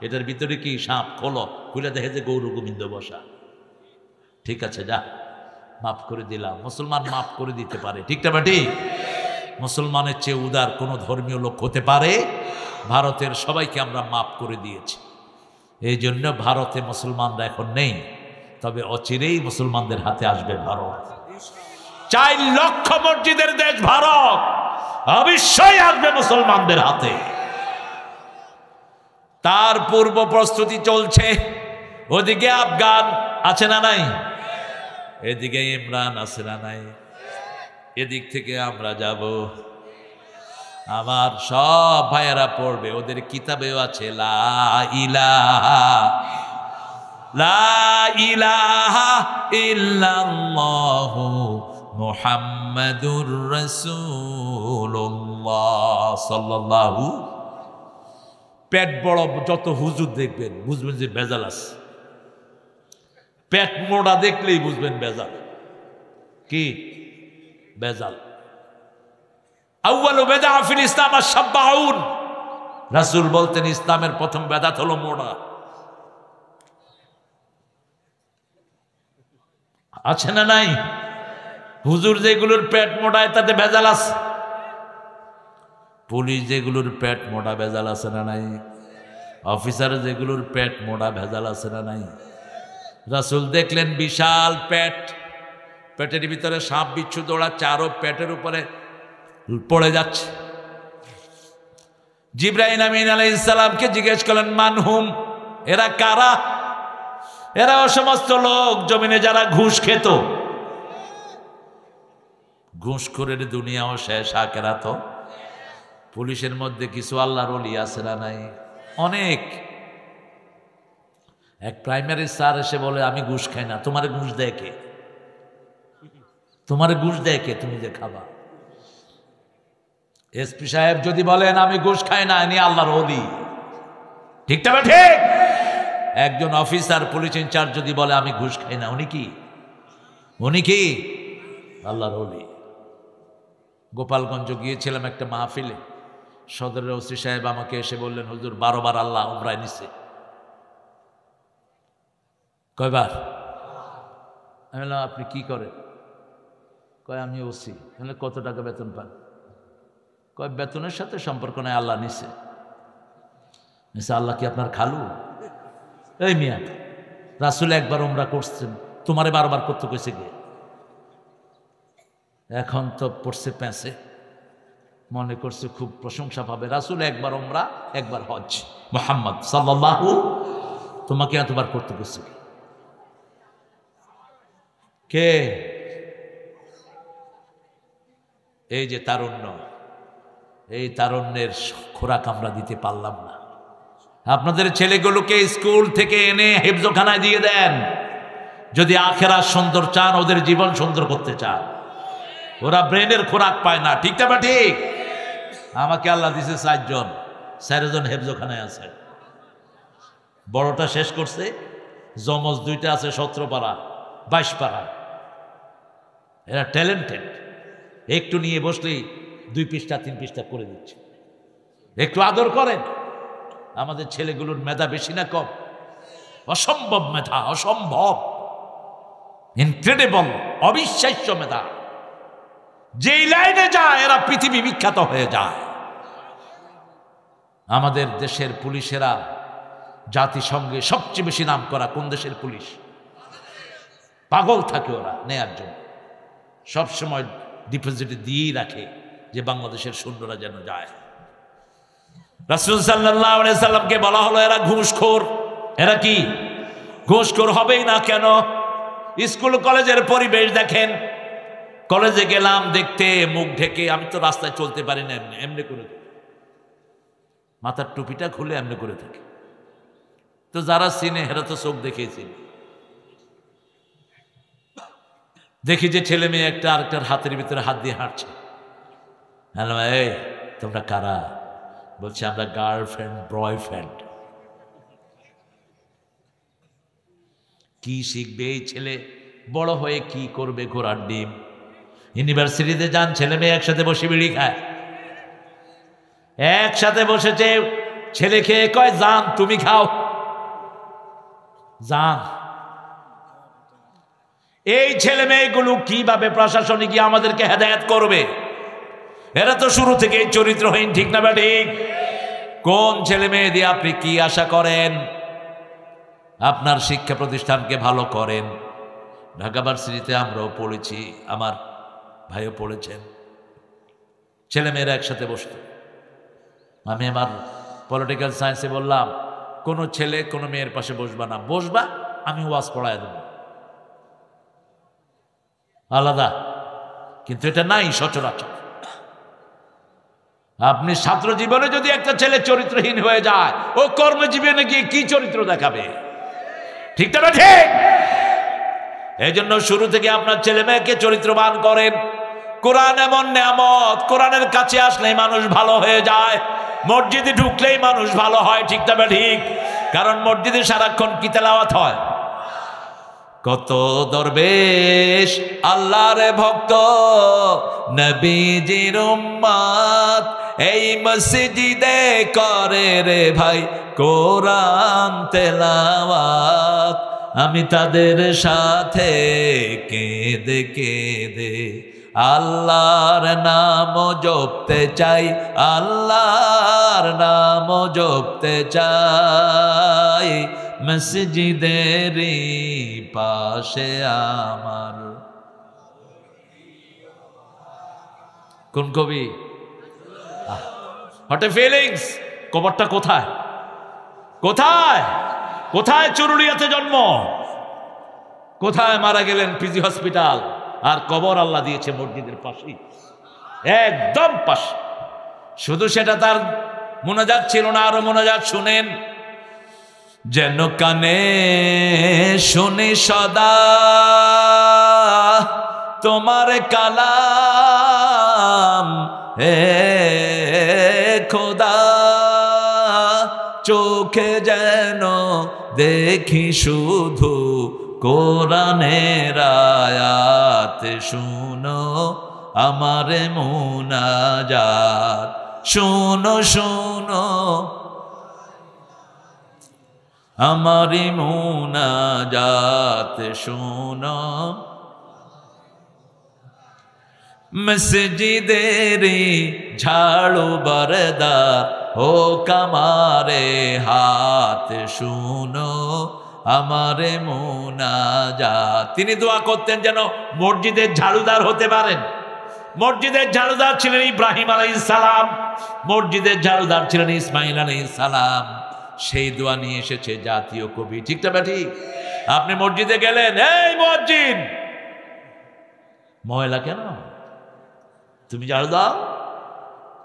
এটার ভিতরে কি? সাপ। খোলো, খুলে দেখে যে গৌর গোবিন্দ বসা। ঠিক আছে, যা, মাফ করে দিলাম। মুসলমান মাফ করে দিতে পারে, ঠিক না বেটি? মুসলমানের চেয়ে উদার কোনো ধর্মীয় লোক হতে পারে? ভারতের সবাইকে আমরা মাফ করে দিয়েছি। এই জন্য ভারতে মুসলমানরা এখন নেই, তবে অচিরেই মুসলমানদের হাতে আসবে ভারত। 4 লক্ষ মসজিদের দেশ ভারত, অবশ্যই আসবে মুসলমানদের হাতে। তার পূর্ব প্রস্তুতি চলছে। ওদিকে আফগান আছে না নাই? এদিকে ইমরান আছে না নাই? এদিক থেকে আমরা যাব। আমার সব ভাইয়েরা পড়বে, ওদের কিতাবেও আছে লা ইলাহা ইল্লাল্লাহু মুহাম্মাদুর রাসূলুল্লাহ সাল্লাল্লাহু। পেট বড় যত হুজুর দেখবেন, বুঝবেন যে ভেজাল আছে। পেট মোড়া দেখলেই বুঝবেন ভেজাল। কি ভেজাল? আউয়ালু বিদআ ফিল ইসলাম আশ-শাব্বাউন। রাসূল বলতেন ইসলামের প্রথম বেদাত হলো মোড়া। আছে না নাই? হুজুর যেগুলোর পেট মোড়ায় তাতে ভেজাল আছে। পুলিশ যেগুলোর পেট মোড়া, ভেজাল আছে না নাই? অফিসার যেগুলোর পেট মোড়া, ভেজাল আছে না নাই? রাসূল দেখলেন বিশাল পেট, পেটের ভিতরে সাপ বিচ্ছু দৌড়াচ্ছে, আরো পেটের উপরে পড়ে যাচ্ছে। জিবরাইল আমিন আলাইহিস সালামকে জিজ্ঞেস করলেন, মানহুম, এরা কারা? এরা ও সমস্ত লোক জমিনে যারা ঘুষ খেত। ঘুষখোরের দুনিয়াও শেষ, আখিরাত। পুলিশের মধ্যে কিছু আল্লাহর ওলি আছে না নাই? অনেক। এক প্রাইমারি স্যার এসে বলে, আমি ঘুষ খাই না। তোমারে ঘুষ দেয় কে? তোমারে ঘুষ দেয় কে? তুমি যে খাবা। এসপি সাহেব যদি বলেন আমি ঘুষ খাই না, ইনি আল্লাহর ওলি। ঠিক না ঠিক? একজন অফিসার, পুলিশ ইনচার্জ যদি বলে আমি ঘুষ খাই না, উনি কি? উনি কি? আল্লাহর ওলি। গোপালগঞ্জ গিয়েছিলাম একটা মাহফিলে, সদরের ওসি সাহেব আমাকে এসে বললেন, হুজুর 12 বার আল্লাহ উমরায় নিছে। কয়বার? আমি বললাম আপনি কি করেন? কয় আমি ওসি। তাহলে কত টাকা বেতন পান? কয় বেতনের সাথে সম্পর্ক নাই, আল্লাহ নিছে। আল্লাহ কি আপনার খালু? এই মিয়া, রাসূল একবার উমরা করছেন, তোমারে 12 বার করতে কইছে কে? এখন তো পড়ছে প্যাঁচে, মনে করছে খুব প্রশংসা পাবে। রাসূল একবার উমরা, একবার হজ। মুহাম্মদ সাল্লাল্লাহু, তোমাকে এতবার করতে কইছে কে? এই যে তারুণ্য, এই তারুণ্যের খোরাক আমরা দিতে পারলাম না। আপনাদের ছেলেগুলোকে স্কুল থেকে এনে হেফজখানায় দিয়ে দেন, যদি আখেরাত সুন্দর চান, ওদের জীবন সুন্দর করতে চান। ওরা ব্রেনের খোরাক পায় না, ঠিক না ঠিক? আমাকে আল্লাহ দিছে 4 জন, 4 জন হেফজখানায় আছে। বড়টা শেষ করছে, জমজ 2টা আছে 17 পারা 22 পারা। এরা ট্যালেন্টেড, একটু নিয়ে বসলেই 2 পৃষ্ঠা 3 পৃষ্ঠা করে দিচ্ছে। একটু আদর করেন। আমাদের ছেলেগুলোর মেধা বেশি না কম? অসম্ভব মেধা, অসম্ভব, ইনক্রেডিবল, অবিশ্বাস্য মেধা। যেই লাইনে যায় এরা পৃথিবী বিখ্যাত হয়ে যায়। আমাদের দেশের পুলিশেরা জাতিসংঘে সবচেয়ে বেশি নাম করা কোন দেশের পুলিশ? পাগল থাকে ওরা নেয়ার জন্য। সবসময় ডিপোজিটে দিয়েই রাখে যে বাংলাদেশের সৈন্যরা যেন যায়। রাসূল সাল্লাল্লাহু আলাইহি সাল্লামকে বলা হলো এরা ঘুষখোর। এরা কি ঘুষখোর হবেই না কেন? স্কুল কলেজের পরিবেশ দেখেন। কলেজে গেলাম দেখতে মুখ ঢেকে, আমি তো রাস্তায় চলতে পারি না, এমনি এমনি করে মাথার টুপিটা খুলে এমনি করে থাকে। তো যারা চিনে এরা তো চোখ দেখেছি। দেখি যে ছেলে মেয়ে একটা আরেকটার হাতের ভিতরে হাত দিয়ে হাঁটছে। হ্যালো, এই তোমরা কারা? বলছে আমরা গার্লফ্রেন্ড বয়ফ্রেন্ড। কি শিখবে এই ছেলে? বড় হয়ে কি করবে? ঘোড়ার ডিম। ইউনিভার্সিটিতে যান, ছেলে মেয়ে একসাথে বসে বিড়ি খায়, একসাথে বসেছে। ছেলে খেয়ে কয় যান তুমি খাও, যান। এই ছেলে মেয়েগুলো কিভাবে প্রশাসনে গিয়ে আমাদেরকে হেদায়েত করবে? এরা তো শুরু থেকেই চরিত্রহীন, ঠিক না ঠিক? কোন ছেলে মেয়ে দিয়ে আপনি কি আশা করেন? আপনার শিক্ষা প্রতিষ্ঠানকে ভালো করেন। ঢাকা ভার্সিটিতে আমরাও পড়েছি, আমার ভাইও পড়েছেন। ছেলে মেয়েরা একসাথে বসত। আমি আমার পলিটিক্যাল সায়েন্সে বললাম কোনো ছেলে কোনো মেয়ের পাশে বসবা না, বসবা আমি ওয়াজ পড়ায় দেব, আলাদা। কিন্তু এটা নাই সচরাচর। আপনি ছাত্র জীবনে যদি একটা ছেলে চরিত্রহীন হয়ে যায়, ও কর্মজীবনে গিয়ে কি চরিত্র দেখাবে? ঠিক না ঠিক? এই জন্য শুরু থেকে আপনার ছেলে মেয়েকে চরিত্রবান করেন। কোরআন এমন নেয়ামত, কোরআনের কাছে আসলেই মানুষ ভালো হয়ে যায়, মসজিদে ঢুকলেই মানুষ ভালো হয়, ঠিক না ঠিক? কারণ মসজিদে সারাক্ষণ কি তেলাওয়াত হয়? কত দরবেশ আল্লাহর ভক্ত নবীজির উম্মত এই মসজিদে করে রে ভাই কোরআন তেলাওয়াত। আমি তাদের সাথে কেঁদে কেঁদে আল্লাহর নাম জপতে চাই, আল্লাহর নাম জপতে চাই। মসজিদেরই পাশে আমার। কোন কবি? What a feelings. কবরটা কোথায়? কোথায়? কোথায় চুরুলিয়াতে জন্ম, কোথায় মারা গেলেন পিজি হসপিটাল, আর কবর আল্লাহ দিয়েছে মসজিদের পাশেই, একদম পাশে। শুধু সেটা তার মোনাজাত ছিল না, আরো মোনাজাত শুনেন। যেন কানে শুনি সদা তোমার কালাম, হে খোদা চোখে যেন দেখি শুধু কোরআনের আয়াত। শুনো আমার মুনাজাত, শুনো শুনো আমারি মুনাজাত, শুনো। মসজিদেরি ঝাড়ু বরদার ও কামারে হাত, শুনো আমারে মুনাজাত। তিনি দোয়া করতেন যেন মসজিদের ঝাড়ুদার হতে পারেন। মসজিদের ঝাড়ুদার ছিলেন ইব্রাহিম আলাইহিস সালাম, মসজিদের ঝাড়ুদার ছিলেন ইসমাইল আলাইহিস সালাম। সেই দোয়া নিয়ে এসেছে জাতীয় কবি, ঠিক না ঠিক? আপনি মসজিদে গেলেন, এই মুয়াজ্জিন ময়লা কেন, তুমি ঝাড়ু দাও।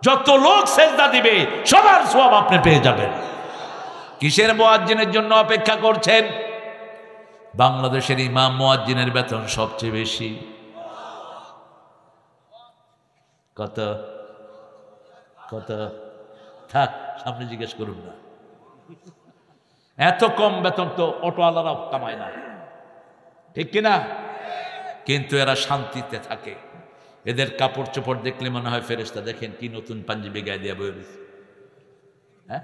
যত লোক সেজদা দিবে সবার সওয়াব আপনি পেয়ে যাবেন। কিসের মুয়াজ্জিনের জন্য অপেক্ষা করছেন? বাংলাদেশের ইমাম মুয়াজ্জিনের বেতন সবচেয়ে বেশি। কত? কত? থাক, সামনে জিজ্ঞেস করুন না। এত কম বেতন তো অটোওয়ালারা কামায় না, ঠিক কিনা? কিন্তু এরা শান্তিতে থাকে। এদের কাপড় চোপড় দেখলে মনে হয় ফেরেশতা। দেখেন কি নতুন পাঞ্জাবি গায়ে দিয়ে বয়ে রয়েছে, হ্যাঁ?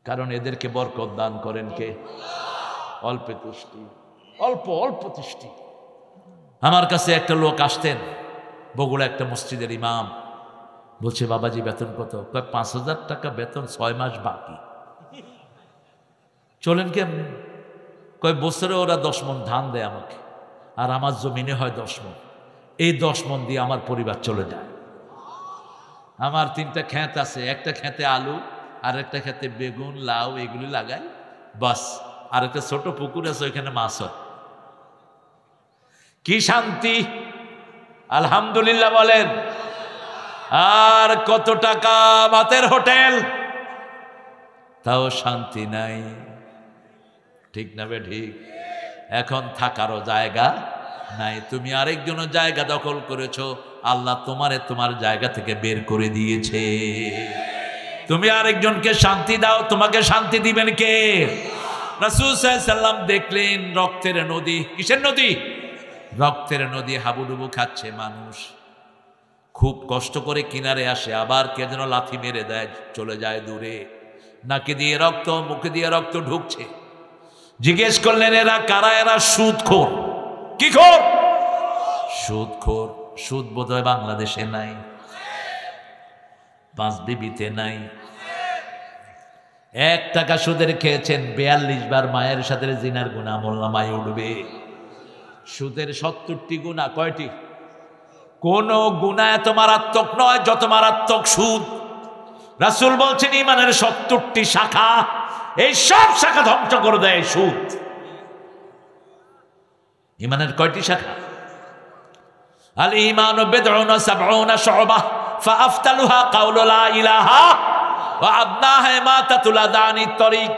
কারণ এদেরকে বরকত দান করেন কে? অল্প তুষ্টি, অল্প অল্প তুষ্টি। আমার কাছে একটা লোক আসতেন, বগুড়া একটা মসজিদের ইমাম। বলছে বাবাজি বেতন কত? ৫,০০০ টাকা বেতন, ৬ মাস বাকি। চলেন কেমনি? কয় বছরে ওরা 10 মণ ধান দেয় আমাকে। আর আমার জমিনে হয় 10 মণ। এই 10 মণ দিয়ে আমার পরিবার চলে যায়। আমার 3টা ক্ষেত আছে, একটা ক্ষেতে আলু, আর একটা ক্ষেতে বেগুন, লাউ এগুলি লাগাই, বাস। আর একটা ছোট পুকুর আছে, ওইখানে মাছ হয়। কি শান্তি! আলহামদুলিল্লাহ বলেন। আর কত টাকা ভাতের হোটেল, তাও শান্তি নাই। ঠিক না বে ঠিক? এখন থাকারও জায়গা নাই। তুমি আরেকজনের জায়গা দখল করেছো, আল্লাহ তোমার জায়গা থেকে বের করে দিয়েছে। তুমি আরেকজনকে শান্তি দাও, তোমাকে শান্তি দিবেন কে? রাসূল সাল্লাল্লাহু আলাইহি ওয়াসাল্লাম দেখলেন রক্তের নদী। কিসের নদী? রক্তের নদী। হাবুডুবু খাচ্ছে মানুষ, খুব কষ্ট করে কিনারে আসে, আবার কে যেন লাথি মেরে দেয়, চলে যায় দূরে। নাকে দিয়ে রক্ত, মুখে দিয়ে রক্ত ঢুকছে। জিজ্ঞেস করলেন এরা কারা? এরা সুদখোর। কি খোর? সুদখোর। সুদ বোধহয় বাংলাদেশে নাই, পাঁচ বিবিতে নাই। 1 টাকা সুদের খেয়েছেন, 42 বার মায়ের সাথে জিনার গুনাহ আমলনামায় উঠবে। সুদের 70টি গুনাহ। কয়টি? কোন গুনাহ এত মারাত্মক নয় যত মারাত্মক সুদ। রাসূল বলছেন ঈমানের 70টি শাখা, এই সব শাখা ধ্বংস করে দেয় সুদ। ঈমানের কয়টি শাখা? আল ঈমানু বিদউন ওয়া সাবউনা শু'বাহ ফাআফতালুহা কাউলু লা ইলাহা ওয়া আদনাহা ইমাতাতুল আদানিত তরিক।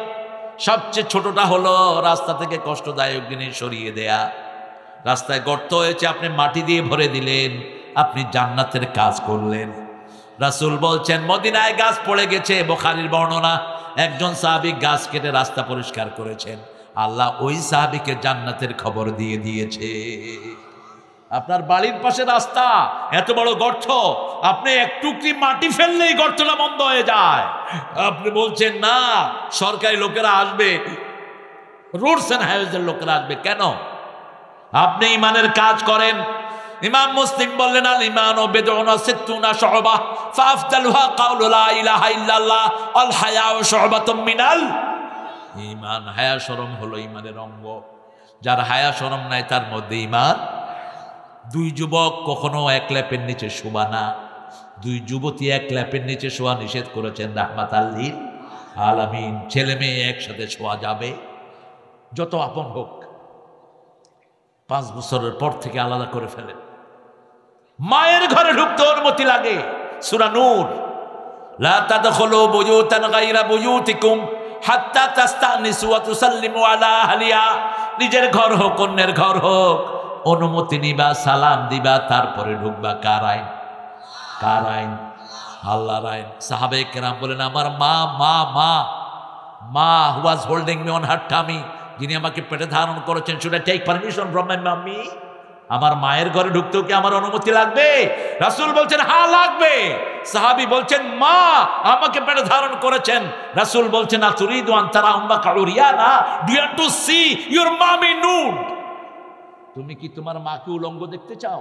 সবচেয়ে ছোটটা হলো রাস্তা থেকে কষ্টদায়ক জিনিস সরিয়ে দেয়া। রাস্তায় গর্ত হয়েছে, আপনি মাটি দিয়ে ভরে দিলেন, আপনি জান্নাতের কাজ করলেন। রাসূল বলছেন মদিনায় গাছ পড়ে গেছে, বুখারীর বর্ণনা, একজন সাহাবী গাছ কেটে রাস্তা পরিষ্কার করেছেন, আল্লাহ ওই সাহাবীকে জান্নাতের খবর দিয়ে দিয়েছে। আপনার বাড়ির পাশে রাস্তা, এত বড় গর্ত, আপনি এক টুকরি মাটি ফেললেই গর্তটা বন্ধ হয়ে যায়। আপনি বলছেন না সরকারি লোকেরা আসবে, রোডস এন্ড হাইওয়েজের লোকেরা আসবে। কেন? আপনি ঈমানের কাজ করেন। ইমাম মুসলিম বললেন আল ঈমানু বিদউন ওয়া সিত্তুনা শু'বাহ ফাআফদালুহা কাউলু লা ইলাহা ইল্লাল্লাহ আল হায়াউ শু'বাতুম মিনাল ঈমান। হায়া শরম হলো ঈমানের অঙ্গ। যার হায়া শরম নাই তার মধ্যে ঈমান। 2 যুবক কখনো এক ল্যাপের নিচে শোবা না, 2 যুবতী এক ল্যাপের নিচে শোয়া নিষেধ করেছেন রাহমাতাল লিল আলামিন। ছেলে মেয়ে একসাথে শোয়া যাবে, যত আপন হোক। 5 বছরের পর থেকে আলাদা করে ফেলেন। মায়ের ঘরে ঢুকতে অনুমতি লাগে। সূরা নূর, লা তাদখুলু বুয়ুতান গায়রা বুয়ুতিকুম হাত্তা তাস্তানিসু ওয়া তুসাল্লিমু আলা আহলিহা। নিজের ঘর হোক অন্যের ঘর হোক, অনুমতি নিবা, সালাম দিবা, তারপরে ঢুকবা। কার আইন? কার আইন? আল্লাহর আইন। সাহাবায়ে কেরাম বলেন আমার মা মা মা মা who was holding me on her tummy, যিনি আমাকে পেটে ধারণ করেছেন, should I take permission from my mummy? আমার মায়ের ঘরে ঢুকতেও কি আমার অনুমতি লাগবে? রাসূল বলছেন হ্যাঁ লাগবে। সাহাবী বলছেন মা আমাকে পেটে ধারণ করেছেন। রাসূল বলছেন আতুরিদু আন তারা উম্মাকা উরিয়ানা, do you want to see your mummy nude? তুমি কি তোমার মাকে উলঙ্গ দেখতে চাও?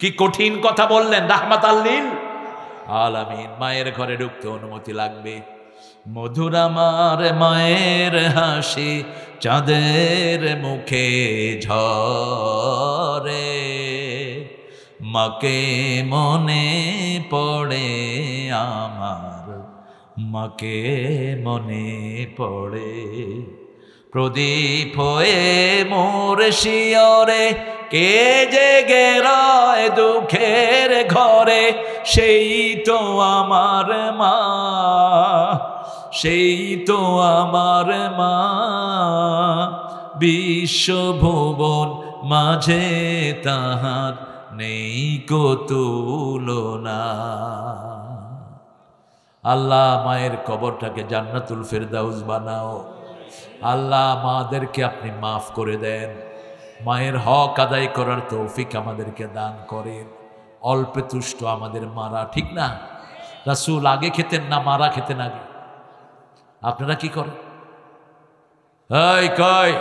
কি কঠিন কথা বললেন রাহমাতাল লিল আলামিন। মায়ের ঘরে ঢুকতে অনুমতি লাগবে। মধুর আমার মায়ের হাসি চাঁদের মুখে ঝরে, মাকে মনে পড়ে আমার, মাকে মনে পড়ে। প্রদীপ হয়ে মোর শিয়রে কে জেগে রয় দুঃখের ঘরে, সেই তো আমার মা, সেই তো আমার মা। বিশ্বভুবন মাঝে তাহার নেই কো তুলনা। আল্লাহ মায়ের কবরটাকে জান্নাতুল ফেরদাউস বানাও। আল্লাহ মাদেরকে আপনি মাফ করে দেন, মায়ের হক আদায় করার তৌফিক আমাদেরকে দান করেন। অল্পে তুষ্ট আমাদের মারা, ঠিক না? রাসূল আগে খেতেন না, মারা খেতেন আগে। আপনারা কি করেন? এই কই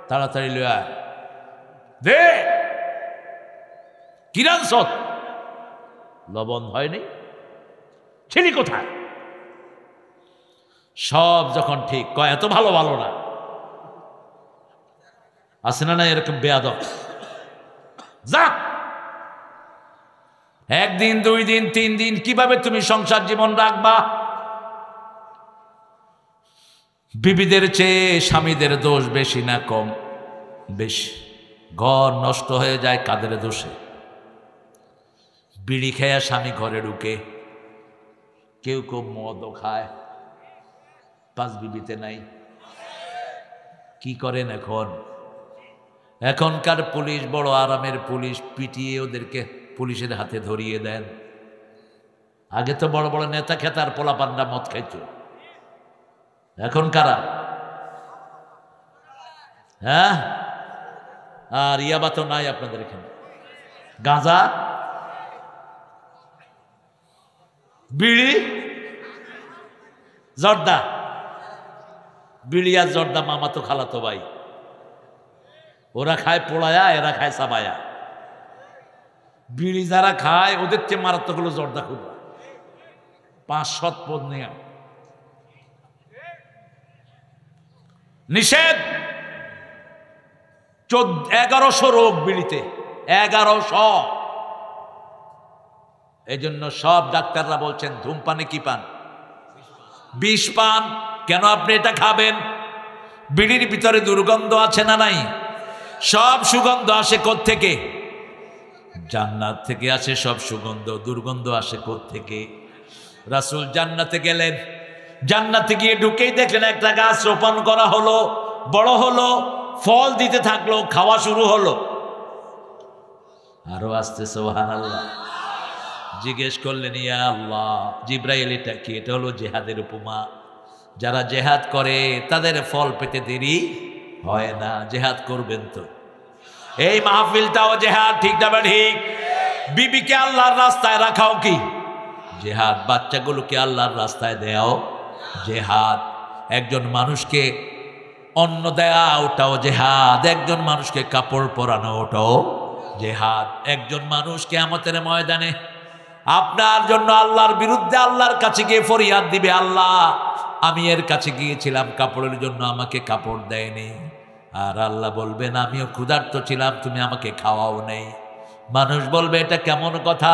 তাড়াতাড়ি লয়া দে, কিরান সত লবণ হয়নি, ছিলি কোথায়? সব যখন ঠিক কয় এত ভালো ভালো না, আছে না এরকম বেয়াদব? যা, একদিন 2 দিন 3 দিন কিভাবে তুমি সংসার জীবন রাখবা? বিবিদের চেয়ে স্বামীদের দোষ বেশি না কম? বেশি। ঘর নষ্ট হয়ে যায় কাদের দোষে? বিড়ি খেয়া স্বামী ঘরে ঢুকে, কেউ কেউ মদও খায়, 5 বিবিতে নাই। কি করেন এখন? এখনকার পুলিশ বড় আরামের পুলিশ, পিটিয়ে ওদেরকে পুলিশের হাতে ধরিয়ে দেন। আগে তো বড় বড় নেতা খেতার পোলাপান্ডা মদ খাইত, এখন কারা? হ্যাঁ, আর ইয়াবা তো নাই আপনাদের এখানে। গাঁজা, বিড়ি, জর্দা। বিড়ি আর জর্দা মামা তো খালাতো ভাই, ওরা খায় পোড়ায়া, এরা খায় সাবায়া। বিড়ি যারা খায় ওদের চেয়ে মারাত্মক হলো জর্দা খুবরা, 5 পদ নিয়ে নিষেধ। 1100 রোগ বিড়িতে, 1100। এই জন্য সব ডাক্তাররা বলছেন ধূমপানে কি পান? বিষ পান। কেন আপনি এটা খাবেন? বিড়ির ভিতরে দুর্গন্ধ আছে না নাই? সব সুগন্ধ আসে কোত্থেকে? জান্নাত থেকে আসে সব সুগন্ধ। দুর্গন্ধ আসে কোত্থেকে? রাসূল জান্নাতে গেলেন, জান্নাতে গিয়ে ঢুকেই দেখলেন একটা গাছ রোপণ করা হলো, বড় হলো, ফল দিতে থাকলো, খাওয়া শুরু হলো। আরো আসতে সুবহানাল্লাহ। জিজ্ঞেস করলেন, ইয়া আল্লাহ, জিব্রাইল এটা কি? এটা হলো জেহাদের উপমা। যারা জেহাদ করে তাদের ফল পেতে দেরি হয় না। জেহাদ করবেন তো? এই মাহফিলটাও জেহাদ, ঠিক না ঠিক? বিবিকে আল্লাহর রাস্তায় রাখাও কি জেহাদ? বাচ্চাগুলোকে আল্লাহর রাস্তায় দেও জেহাদ। একজন মানুষকে অন্ন দেয়া ওটাও জেহাদ। একজন মানুষকে কাপড় পরানো ওটাও জেহাদ। একজন মানুষ কিয়ামতের ময়দানে আপনার জন্য আল্লাহর বিরুদ্ধে আল্লাহর কাছে গিয়ে ফরিয়াদ দিবে, আল্লাহ আমি এর কাছে গিয়েছিলাম কাপড়ের জন্য, আমাকে কাপড় দেয়নি। আর আল্লাহ বলবেন আমিও ক্ষুধার্ত ছিলাম, তুমি আমাকে খাওয়াও নেই। মানুষ বলবে এটা কেমন কথা?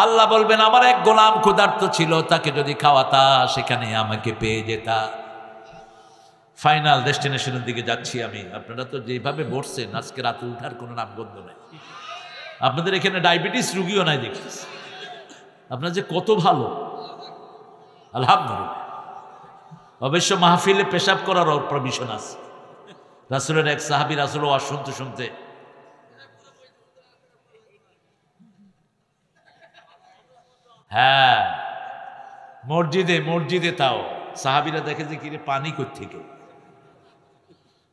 আল্লাহ বলবেন আমার এক গোলাম ক্ষুধার্ত ছিল, তাকে যদি খাওয়াতা সেখানে আমাকে পেয়ে যেতা। ফাইনাল ডেস্টিনেশনের দিকে যাচ্ছি আমি। আপনারা তো যেভাবে বসছেন, আজকে রাতে উঠার কোনো নামগন্ধ নাই। আপনাদের এখানে ডায়াবেটিস রুগীও নাই দেখতেছি। আপনার যে কত ভালো, আলহামদুলিল্লাহ। অবশ্য মাহফিলে পেশাব করার প্রভিশন আছে। রাসূলের এক সাহাবী রাসূল ওয়াজ শুনতে শুনতে হ্যাঁ মসজিদে তাও সাহাবীরা দেখে যে কিরে পানি কোত্থেকে,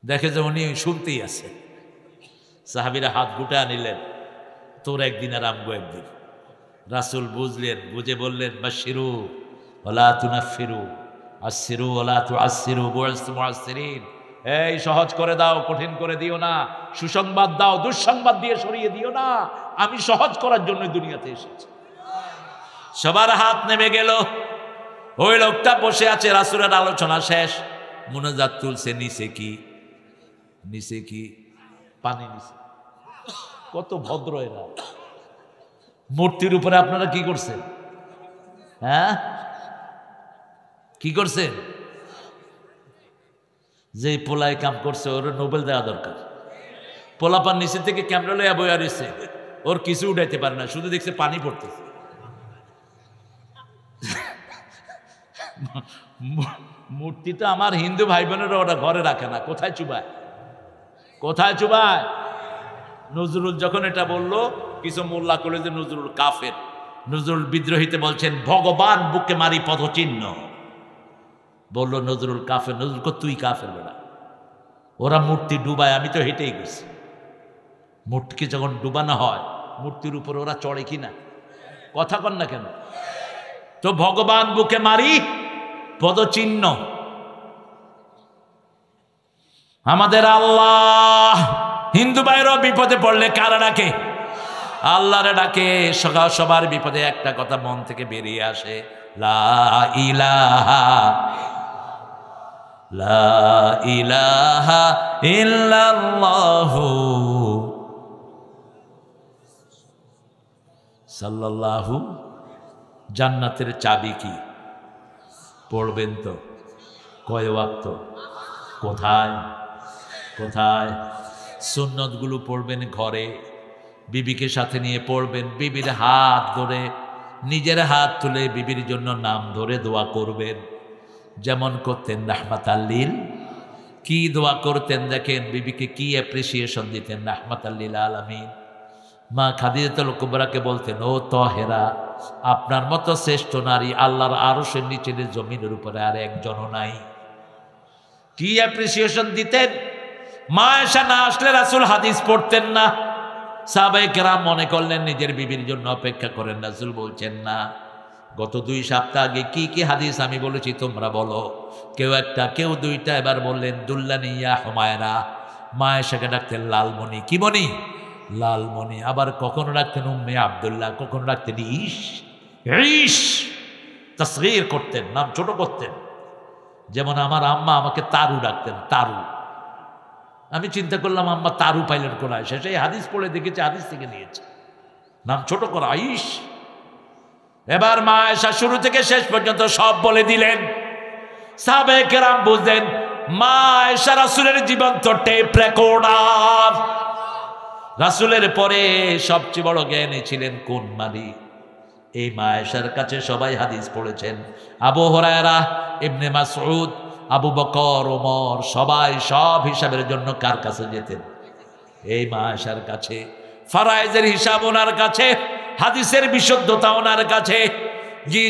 দেখে যে উনি শুনতেই আছে। সাহাবীরা হাত গুটা নিলেন, তোর একদিন আর আমগো একদিন। রাসূল বুঝলেন, বুঝে বললেন বাশিরু ওয়ালা তুনাফিরু, আসিরু ওয়ালা তুআসিরু, বুইসতু মুআসসিরিন। এই সহজ করে দাও, কঠিন করে দিও না। সুসংবাদ দাও, দুঃসংবাদ দিয়ে সরিয়ে দিও না। আমি সহজ করার জন্য দুনিয়াতে এসেছি। সবার হাত নেমে গেল। ওই লোকটা বসে আছে, রাসূলের আলোচনা শেষ, মুনাজাত তুলছে। নিচে কি পানি নিচে। কত ভদ্র এরা। মূর্তির উপরে আপনারা কি করছেন? হ্যাঁ, কি করছেন? যে পোলায় কাম করছে ওর নোবেল দেওয়া দরকার। পোলাপান নিচে থেকে ক্যামেরা লইয়া বইয়া রয়েছে, ওর কিছু উঠাইতে পারে না, শুধু দেখছে পানি পড়তেছে। মূর্তিটা আমার হিন্দু ভাই বোনেরা ওরা ঘরে রাখে না, কোথায় চুবায়? নজরুল যখন এটা বললো, কিছু মোল্লা করলে যে নজরুল কাফের। নজরুল বিদ্রোহীতে বলছেন ভগবান বুকে মারি পদচিহ্ন। বললো নজরুল কাফের। নজরুল তুই কাফের বেড়া। ওরা মূর্তি ডুবায়, আমি তো হেঁটেই গেছি। মূর্তিকে যখন ডুবানো হয়, মূর্তির উপর ওরা চড়ে কিনা? কথা কন না কেন? তো ভগবান বুকে মারি পদচিহ্ন। আমাদের আল্লাহ হিন্দু ভাইরাও বিপদে পড়লে কারা ডাকে? আল্লাহরে ডাকে। সবার বিপদে একটা কথা মন থেকে বেরিয়ে আসে, লা ইলাহা লা ইলাহা ইল্লাল্লাহু সাল্লাল্লাহু। জান্নাতের চাবি কি? পড়বেন তো? কয় ওয়াক্ত? কোথায় কোথায়? সুন্নতগুলো পড়বেন ঘরে, বিবিকে সাথে নিয়ে পড়বেন। বিবির হাত ধরে, নিজের হাত তুলে বিবির জন্য নাম ধরে দোয়া করবেন, যেমন করতেন রাহমাতাল্লিল। কি দোয়া করতেন দেখেন, বিবিকে কি অ্যাপ্রিসিয়েশন দিতেন রাহমাতাল্লিল আলামিন। মা খাদিজাতুল কুবরাকে বলতেন, ও তহেরা, আপনার মতো শ্রেষ্ঠ নারী আল্লাহর আরশের নিচের জমিনের উপরে আর একজনও নাই। কি অ্যাপ্রিসিয়েশন দিতেন। মা আয়েশা না আসলে রাসূল হাদিস পড়তেন না। সাহাবায়ে কেরাম মনে করলেন নিজের বিবির জন্য অপেক্ষা করেন, রাসূল বলছেন না। গত 2 সপ্তাহ আগে কি কি হাদিস আমি বলেছি তোমরা বলো। কেউ একটা, কেউ দুইটা। এবার বললেন দুল্লানি ইয়া হুমায়রা। মা আয়েশাকে ডাকতেন লালমণি। কি মণি? লালমণি। আবার কখনো ডাকতেন উম্মে আব্দুল্লাহ, কখনো ডাকতেন ইশ। ইশ তাসগীর করতেন, নাম ছোট করতেন। যেমন আমার আম্মা আমাকে তারু ডাকতেন, তারু। আমি চিন্তা করলাম আম্মা তারু পাইলট করা, সেই হাদিস পড়ে দেখেছি, হাদিস থেকে নিয়েছে, নাম ছোট করা, ইশ। এবার মা আয়েশা শুরু থেকে শেষ পর্যন্ত সব বলে দিলেন। সাহাবায়ে কেরাম বুঝলেন মা আয়েশা রাসূলের জীবন্ত টেপ রেকর্ডার। রাসূলের পরে সবচেয়ে বড় জ্ঞানী ছিলেন কোন মালি? এই মা আয়েশার কাছে সবাই হাদিস পড়েছেন। আবু হুরায়রা, ইবনে মাসউদ, আবু বকর, ওমর, সবাই সব হিসাবের জন্য কার কাছে যেতেন? এই মা আয়েশার কাছে। ফারায়েজের হিসাব ওনার কাছে, হাদিসের বিশুদ্ধতা ওনার কাছে।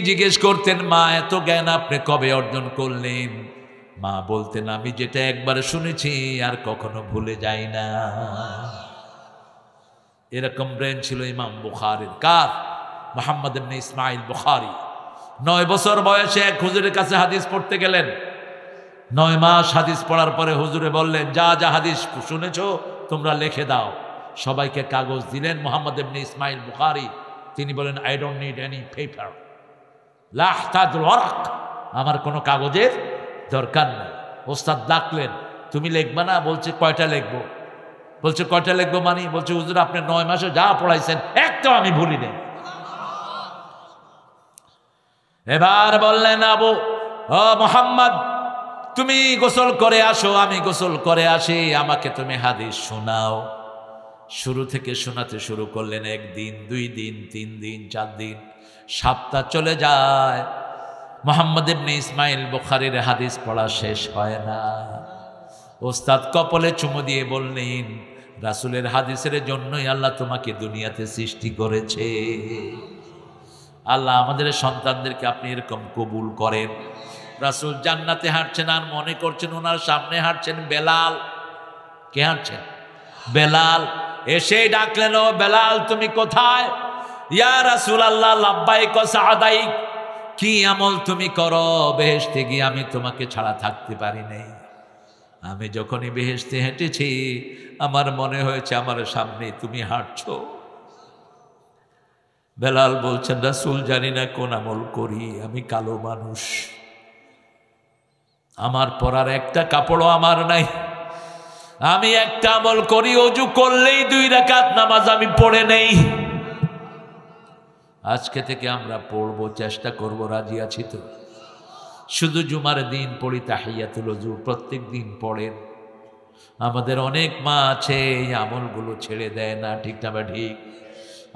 জিজ্ঞেস করতেন, মা এত জ্ঞান আপনি কবে অর্জন করলেন? মা বলতেন, আমি যেটা একবার শুনেছি আর কখনো ভুলে যাই না। এরকম ব্রেন ছিল ইমাম বুখারীর। কার? মুহাম্মদ ইবনে ইসমাইল বুখারী। 9 বছর বয়সে এক হুজুরের কাছে হাদিস পড়তে গেলেন। 9 মাস হাদিস পড়ার পরে হুজুরে বললেন, যা যা হাদিস শুনেছো তোমরা লিখে দাও। সবাইকে কাগজ দিলেন। মুহাম্মদ ইবনে ইসমাইল বুখারী তিনি বলেন, I don't need any paper, লা আহতাজুল ওয়ারাক, আমার কোনো কাগজের দরকার নেই। ওস্তাদ ডাকলেন, তুমি লিখবা না? বলছে কয়টা লিখবো? বলছে কয়টা লিখবো মানে? বলছে হুজুর আপনি 9 মাসে যা পড়াইছেন একটাও আমি ভুলি নেই। এবার বললেন, আবু ও মুহাম্মদ, তুমি গোসল করে আসো, আমি গোসল করে আসি, আমাকে তুমি হাদিস শোনাও। শুরু থেকে শোনাতে শুরু করলেন। 1 দিন, 2 দিন, 3 দিন, 4 দিন, সপ্তাহ চলে যায়। মুহাম্মদ ইবনে ইসমাইল বুখারীর হাদিস পড়া শেষ হয় না। ওস্তাদ কপালে চুমু দিয়ে বললেন, রাসূলের হাদিসের জন্যই আল্লাহ তোমাকে দুনিয়াতে সৃষ্টি করেছে। আল্লাহ আমাদের সন্তানদেরকে আপনি এরকম কবুল করেন। রাসূল জান্নাতে হাঁটছেন আর মনে করছেন ওনার সামনে হাঁটছেন বেলাল। কে হাঁটছেন? বেলাল। এসে ডাকলেন, ও বেলাল তুমি কোথায়? ইয়া রাসূলুল্লাহ, লাব্বাইক ওয়া সাআদাইক। কি আমল তুমি করো? বেহেশতে গিয়ে আমি তোমাকে ছাড়া থাকতে পারি নাই। আমি যখনই বেহেশতে হেঁটেছি আমার মনে হয়েছে আমার সামনে তুমি হাঁটছো। বেলাল বলছেন, রাসূল জানি না কোন আমল করি, আমি কালো মানুষ, আমার পরার একটা কাপড়ও আমার নাই। আমি একটা আমল করি, ওযু করলেই 2 রাকাত নামাজ আমি পড়ে নেই। আজকে থেকে আমরা পড়ব, চেষ্টা করব, রাজি আছি তো? শুধু জুমার দিন পড়ি তাহিয়াতুল ওযু, প্রত্যেক দিন পড়েন। আমাদের অনেক মা আছে এই আমলগুলো ছেড়ে দেয় না, ঠিক না? ঠিক।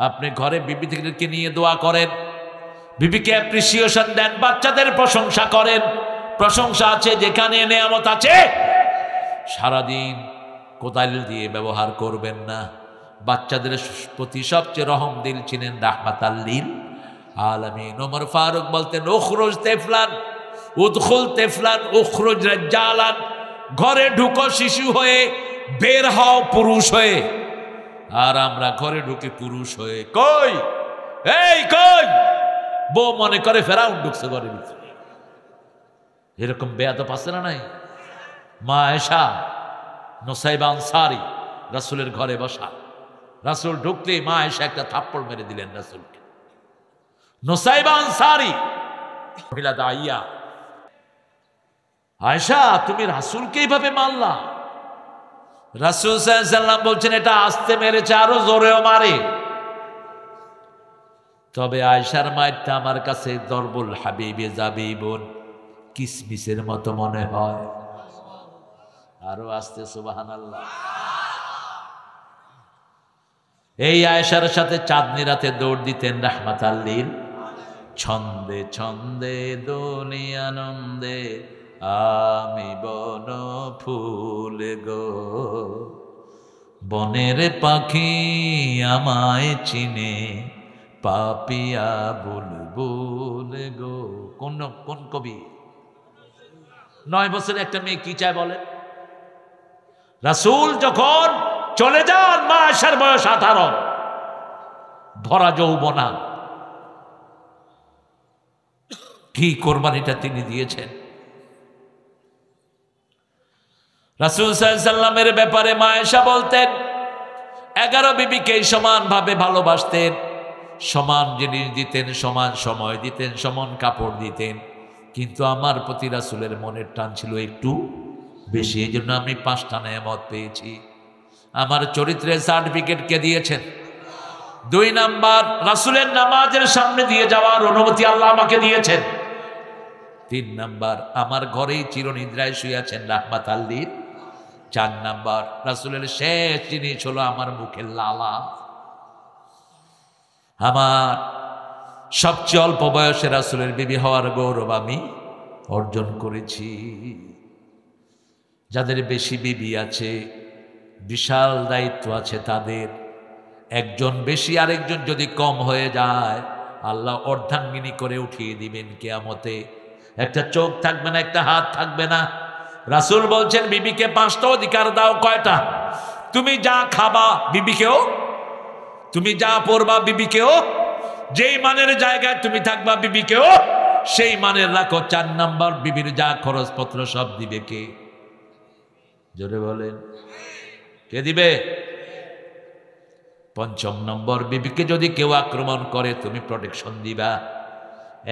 আপনি ঘরে বিবিদেরকে নিয়ে দোয়া করেন, বিবিকে অ্যাপ্রিসিয়েশন দেন, বাচ্চাদের প্রশংসা করেন। প্রশংসা আছে যেখানে নেয়ামত আছে সারাদিন কোদাল দিয়ে ব্যবহার করবেন না। বাচ্চাদের প্রতি সবচেয়ে রহম দিল ছিলেন রাহমাতাল্লিল আলামিন। ওমর ফারুক বলতেন, উখরুজ তেফলান উদখুল তেফলান উখরুজ রাজ্জালান। ঘরে ঢুকো শিশু হয়ে, বের হও পুরুষ হয়ে। আর আমরা ঘরে ঢুকে পুরুষ হয়ে কই, এই কই, বউ মনে করে ফেরাউন ঢুকছে ঘরের ভিতরে। এরকম বেয়াদব আছে না নাই? মা আয়েশা নুসাইবা আনসারী রাসূলের ঘরে বসা, রাসূল ঢুকলে মা আয়েশা একটা থাপ্পড় মেরে দিলেন রাসূলকে। নুসাইবা আনসারী মহিলা দাইয়া, আয়েশা তুমি রাসূলকে এইভাবে মারলা? রাসূল সাল্লাল্লাহু আলাইহি ওয়াসাল্লাম বলছেন এটা আস্তে মেরেছে, আরো জোরেও মারে। তবে আয়েশার মায়েরটা আমার কাছে দরবুল হাবিবে জাবিবুন, কিসমিসের মতো মনে হয়। আরো আস্তে সুবহানাল্লাহ। এই আয়েশার সাথে চাঁদনি রাতে দৌড় দিতেন রাহমাতাল লিল। ছন্দে ছন্দে দুনিয়ানন্দে আমি বন ফুল গো, বনের পাখি আমায় চিনে পাপিয়া বুলবুল গো। কোন কোন কবি? 9 বছরের একটা মেয়ে কি চায় বলেন? রাসূল যখন চলে যান, মা আয়েশার বয়স 18, ভরা যৌবনা। কি কোরবানিটা তিনি দিয়েছেন। রাসূল সাল্লাল্লাহু আলাইহি ওয়াসাল্লামের ব্যাপারে মা আয়েশা বলতেন 11 বিবিকে সমানভাবে ভালোবাসতেন, সমান জিনিস দিতেন, সমান সময় দিতেন, সমান কাপড় দিতেন। কিন্তু আমার প্রতি রাসূলের মনের টান ছিল একটু বেশি। এই জন্য আমি 5টা নেয়ামত পেয়েছি। আমার চরিত্রের সার্টিফিকেট কে দিয়েছেন? 2 নাম্বার, রাসূলের নামাজের সামনে দিয়ে যাওয়ার অনুমতি আল্লাহ আমাকে দিয়েছেন। 3 নাম্বার, আমার ঘরেই চিরনিদ্রায় শুয়ে আছেন রাহমাতাল লিল। 4 নাম্বার, রাসূলের শেষ জিনিস হলো আমার মুখের লালা। আমার সবচেয়ে অল্প বয়সে রাসূলের বিবি হওয়ার গৌরব আমি অর্জন করেছি। যাদের বেশি বিবি আছে, বিশাল দায়িত্ব আছে তাদের। একজন বেশি আরেকজন যদি কম হয়ে যায়, আল্লাহ অর্ধাঙ্গিনী করে উঠিয়ে দিবেন কিয়ামতে। একটা চোখ থাকবে না, একটা হাত থাকবে না। রাসূল বলছেন বিবিকে 5টা অধিকার দাও। কয়টা? তুমি যা খাবা বিবিকেও, তুমি যা পরবা বিবিকেও, যেই মানের জায়গায় তুমি থাকবা বিবিকেও সেই মানের রাখো। 4 নাম্বার, বিবির যা খরচপত্র সব দিবে কে? জোরে বলেন, কে দিবে? 5 নম্বর, বিবিকে যদি কেউ আক্রমণ করে তুমি প্রোটেকশন দিবা।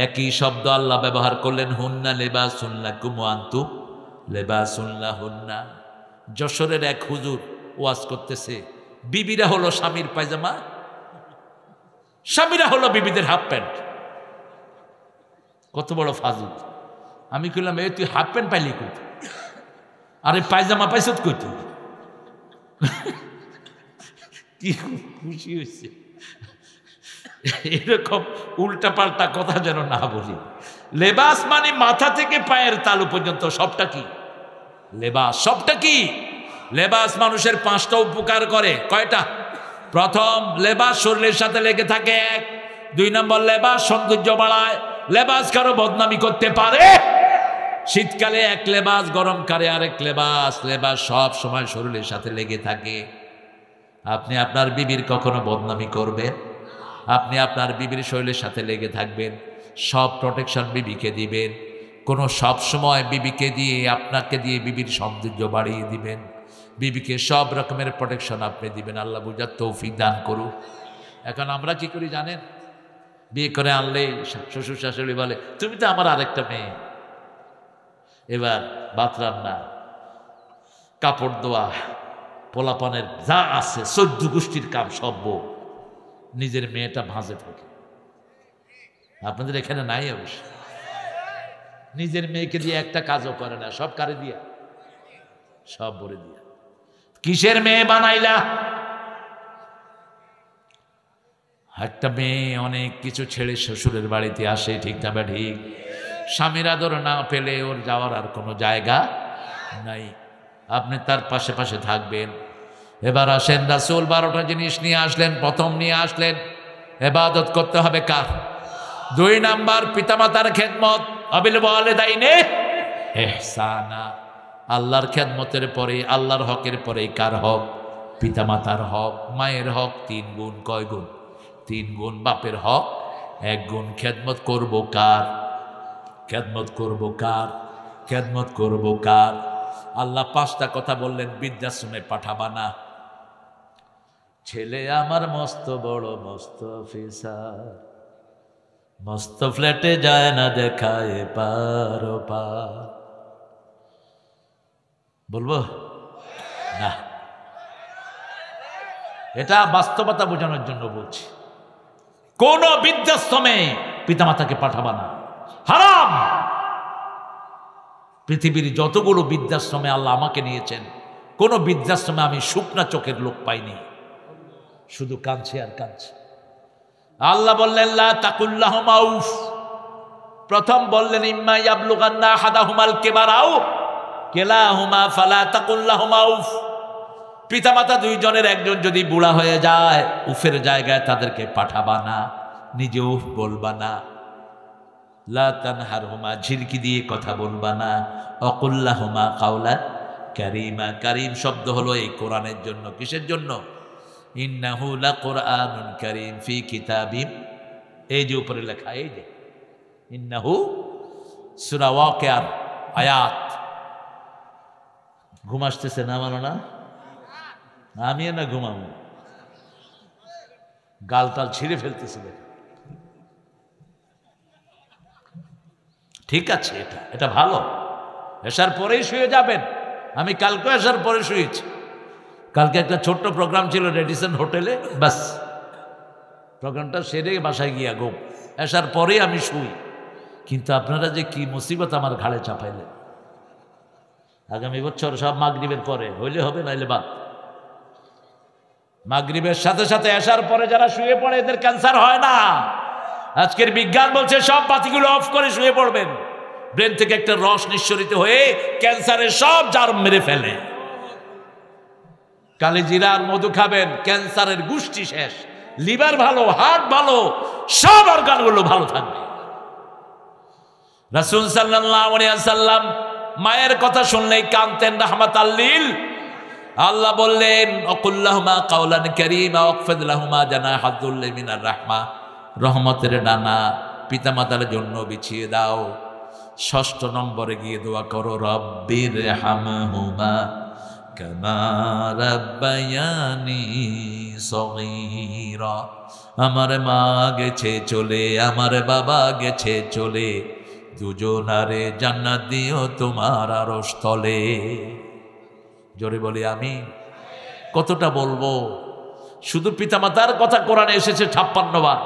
একই শব্দ আল্লাহ ব্যবহার করলেন, হুন্না লিবাসুন লাকুম ওয়া আনতুম লিবাসুন লাহুন্না। যশোরের এক হুজুর ওয়াজ করতেছে, বিবিরা হলো স্বামীর পায়জামা, স্বামীরা হলো বিবিদের হাফ প্যান্ট। কত বড় ফাজিল! আমি কইলাম, এই তুই হাফ প্যান্ট পাইলি কই? আরে পায়জামা পাইছ কই তুই? কি খুশি হয়েছে। এরকম উল্টা পাল্টা কথা যেন না বলি। লেবাস মানে মাথা থেকে পায়ের তালু পর্যন্ত সবটা কি লেবাস। সবটা কি লেবাস। মানুষের 5টা উপকার করে। কয়টা? প্রথম, লেবাস শরীরের সাথে লেগে থাকে 1। 2 নম্বর, লেবাস সৌন্দর্য বাড়ায়। লেবাস কারো বদনামি করতে পারে। শীতকালে এক লেবাস, গরমকালে আরেক লেবাস। লেবাস সব সময় শরীরের সাথে লেগে থাকে। আপনি আপনার বিবির কখনো বদনামি করবেন? আপনি আপনার বিবির শরীরের সাথে লেগে থাকবেন, সব প্রোটেকশন বিবিকে দিবেন। কোনো সব সময় বিবিকে দিয়ে, আপনাকে দিয়ে বিবির সৌন্দর্য বাড়িয়ে দিবেন। বিবিকে সব রকমের প্রোটেকশন আপনি দিবেন। আল্লাহ বুঝার তৌফিক দান করুন। এখন আমরা কি করি জানেন? বিয়ে করে আনলে শ্বশুর শাশুড়ি বলে, তুমি তো আমার আরেকটা মেয়ে। এবার ভাত রান্না, কাপড় ধোয়া, পোলাপানের যা আছে 14 গোষ্ঠীর কাম সব বউ। নিজের মেয়েটা ভাঁজে থাকে। আপনাদের এখানে নাই অবশ্য। নিজের মেয়েকে দিয়ে একটা কাজও করে না, সব কারে দিয়া? সব বলে দিয়া। কিসের মেয়ে বানাইলা? একটা মেয়ে অনেক কিছু ছেড়ে শ্বশুরের বাড়িতে আসে, ঠিক না বা ঠিক? স্বামীর আদর না পেলে ওর যাওয়ার আর কোনো জায়গা নাই। আপনি তার পাশে পাশে থাকবেন। এবার আসেন, রাসূল 12টা জিনিস নিয়ে আসলেন। প্রথম নিয়ে আসলেন, ইবাদত করতে হবে কার? 2 নাম্বার, পিতামাতার খেদমত। আবিল ওয়ালিদাইনে ইহসানা। আল্লাহর খেদমতের পরে, আল্লাহর হকের পরে কার হক? পিতামাতার হক। মায়ের হক 3 গুণ। কয় গুণ? 3 গুণ। বাপের হক 1 গুণ। খেদমত করব কার? খেদমত করব কার? খেদমত করব কার? আল্লাহ 5টা কথা বললেন, বৃদ্ধাশ্রমে পাঠাবা না। ছেলে আমার মস্ত বড়, মস্ত অফিসার, মস্ত ফ্ল্যাটে যায় না দেখায় পার। বলবো না, এটা বাস্তবতা বোঝানোর জন্য বলছি। কোন বৃদ্ধাশ্রমে পিতামাতাকে পাঠাবা না, হারাম। পৃথিবীর যতগুলো বৃদ্ধাশ্রমে আল্লাহ আমাকে নিয়েছেন, কোন বৃদ্ধাশ্রমে আমি শুকনা চোখের লোক পাইনি, শুধু কাঁদছে আর কাঁদছে। আল্লাহ বললেন লা তাকুল্লাহুমা উফ, প্রথম বললেন ইম্মা ইয়াবলুগান্না আহাদাহুমাল কিবারা আও কিলাহুমা ফালা তাকুল্লাহুমা উফ। পিতামাতা দুইজনের একজন যদি বুড়া হয়ে যায়, উফের জায়গায় তাদেরকে পাঠাবা না, নিজে উফ বলবা না। লা তানহারহুমা, ঝিরকি দিয়ে কথা বলবা না। অকুল্লাহুমা কাওলান কারীমা, কারীম শব্দ হলো এই কোরআনের জন্য। কিসের জন্য? ইন্নাহু লাকুরআনুন কারীম ফি কিতাবিম, এই যে উপরে লেখা, এই যে ইন্নাহু, সূরা ওয়াকিয়ার আয়াত। ঘুম আসতেছে না মানো না? আমিও না ঘুমাবো, গালটাল ছিঁড়ে ফেলতেছে। ঠিক আছে, এটা ভালো। এসার পরেই শুয়ে যাবেন। আমি কালকে এসার পরে শুয়েছি। কালকে একটা ছোট্ট প্রোগ্রাম ছিল রেডিসন হোটেলে, বাস প্রোগ্রামটা সেরে বাসায় গিয়া ঘুম। এসার পরেই আমি শুই। কিন্তু আপনারা যে কি মুসিবত আমার ঘাড়ে চাপাইলেন। আগামী বছর সব মাগরিবের পরে হইলে হবে, নাইলে বাদ। মাগরিবের সাথে সাথে এসার পরে যারা শুয়ে পড়ে এদের ক্যান্সার হয় না। আজকের বিজ্ঞান বলছে সব বাতিগুলো অফ করে শুয়ে পড়বেন। ব্রেন থেকে একটা রস নিঃসরিত হয়ে ক্যান্সারের সব জার্ম মেরে ফেলে। কালিজিরা আর মধু খাবেন, ক্যান্সারের গোষ্ঠী শেষ। লিভার ভালো, হার্ট ভালো, সব অর্গানগুলো ভালো থাকবে। রাসূল সাল্লাল্লাহু আলাইহি ওয়াসাল্লাম মায়ের কথা শুনলেই কাঁদতেন রাহমাতাল লিল। আল্লাহ বললেন অকুল্লাহুমা কাওলান কারীমা ওয়াকফিদ লাহুমা জানাহাযুল্লি মিনার রাহমা, রহমতের ডানা পিতামাতার জন্য বিছিয়ে দাও। ৬ষ্ঠ নম্বরে গিয়ে দোয়া করো রব্বির হামহুমা কামা রাব্বায়ানি সগীরা। আমার মা গেছে চলে, আমার বাবা গেছে চলে, দুজনারে জান্নাত দিও তোমার আরশ তলে। জোরে বলি আমি। কতটা বলবো? শুধু পিতামাতার কথা কোরআনে এসেছে ৫৬ বার।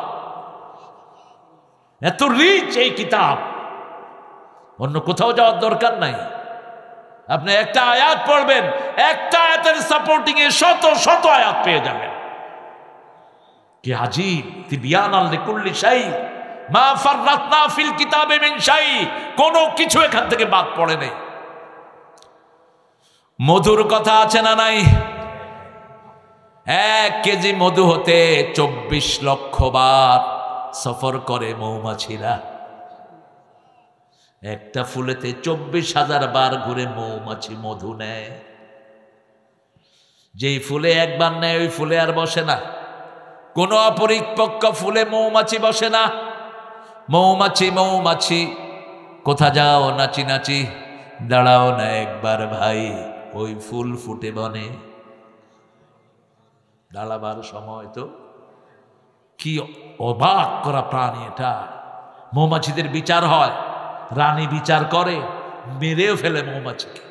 এত রিচ এই কিতাব, অন্য কোথাও যাওয়ার দরকার নাই। আপনি একটা আয়াত পড়বেন, একটা আয়াতের সাপোর্টিং এ শত শত আয়াত পেয়ে যাবেন। কি আজীব, তিবিয়ানাল লিকুল্লি শাই মা ফাররাতনা ফিল কিতাবে মিন শাই, কোনো কিছু এখান থেকে বাদ পড়ে নেই। মধুর কথা আছে না নাই? ১ কেজি মধু হতে ২৪ লক্ষ বার সফর করে মৌমাছিরা। একটা ফুলেতে ২৪,০০০ বার ঘুরে মৌমাছি মধু নেয়। যেই ফুলে একবার নেয় ওই ফুলে আর বসে না। কোনো অপরিপক্ক ফুলে মৌমাছি বসে না। মৌমাছি মৌমাছি কোথা যাও নাচি নাচি, দাঁড়াও না একবার ভাই, ওই ফুল ফুটে বনে। দাঁড়াবার সময় তো কি অবাক করা প্রাণী এটা। মৌমাছিদের বিচার হয়, রানী বিচার করে, মেরেও ফেলে মৌমাছিকে।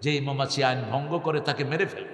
যেই মৌমাছি আইন ভঙ্গ করে তাকে মেরে ফেলে।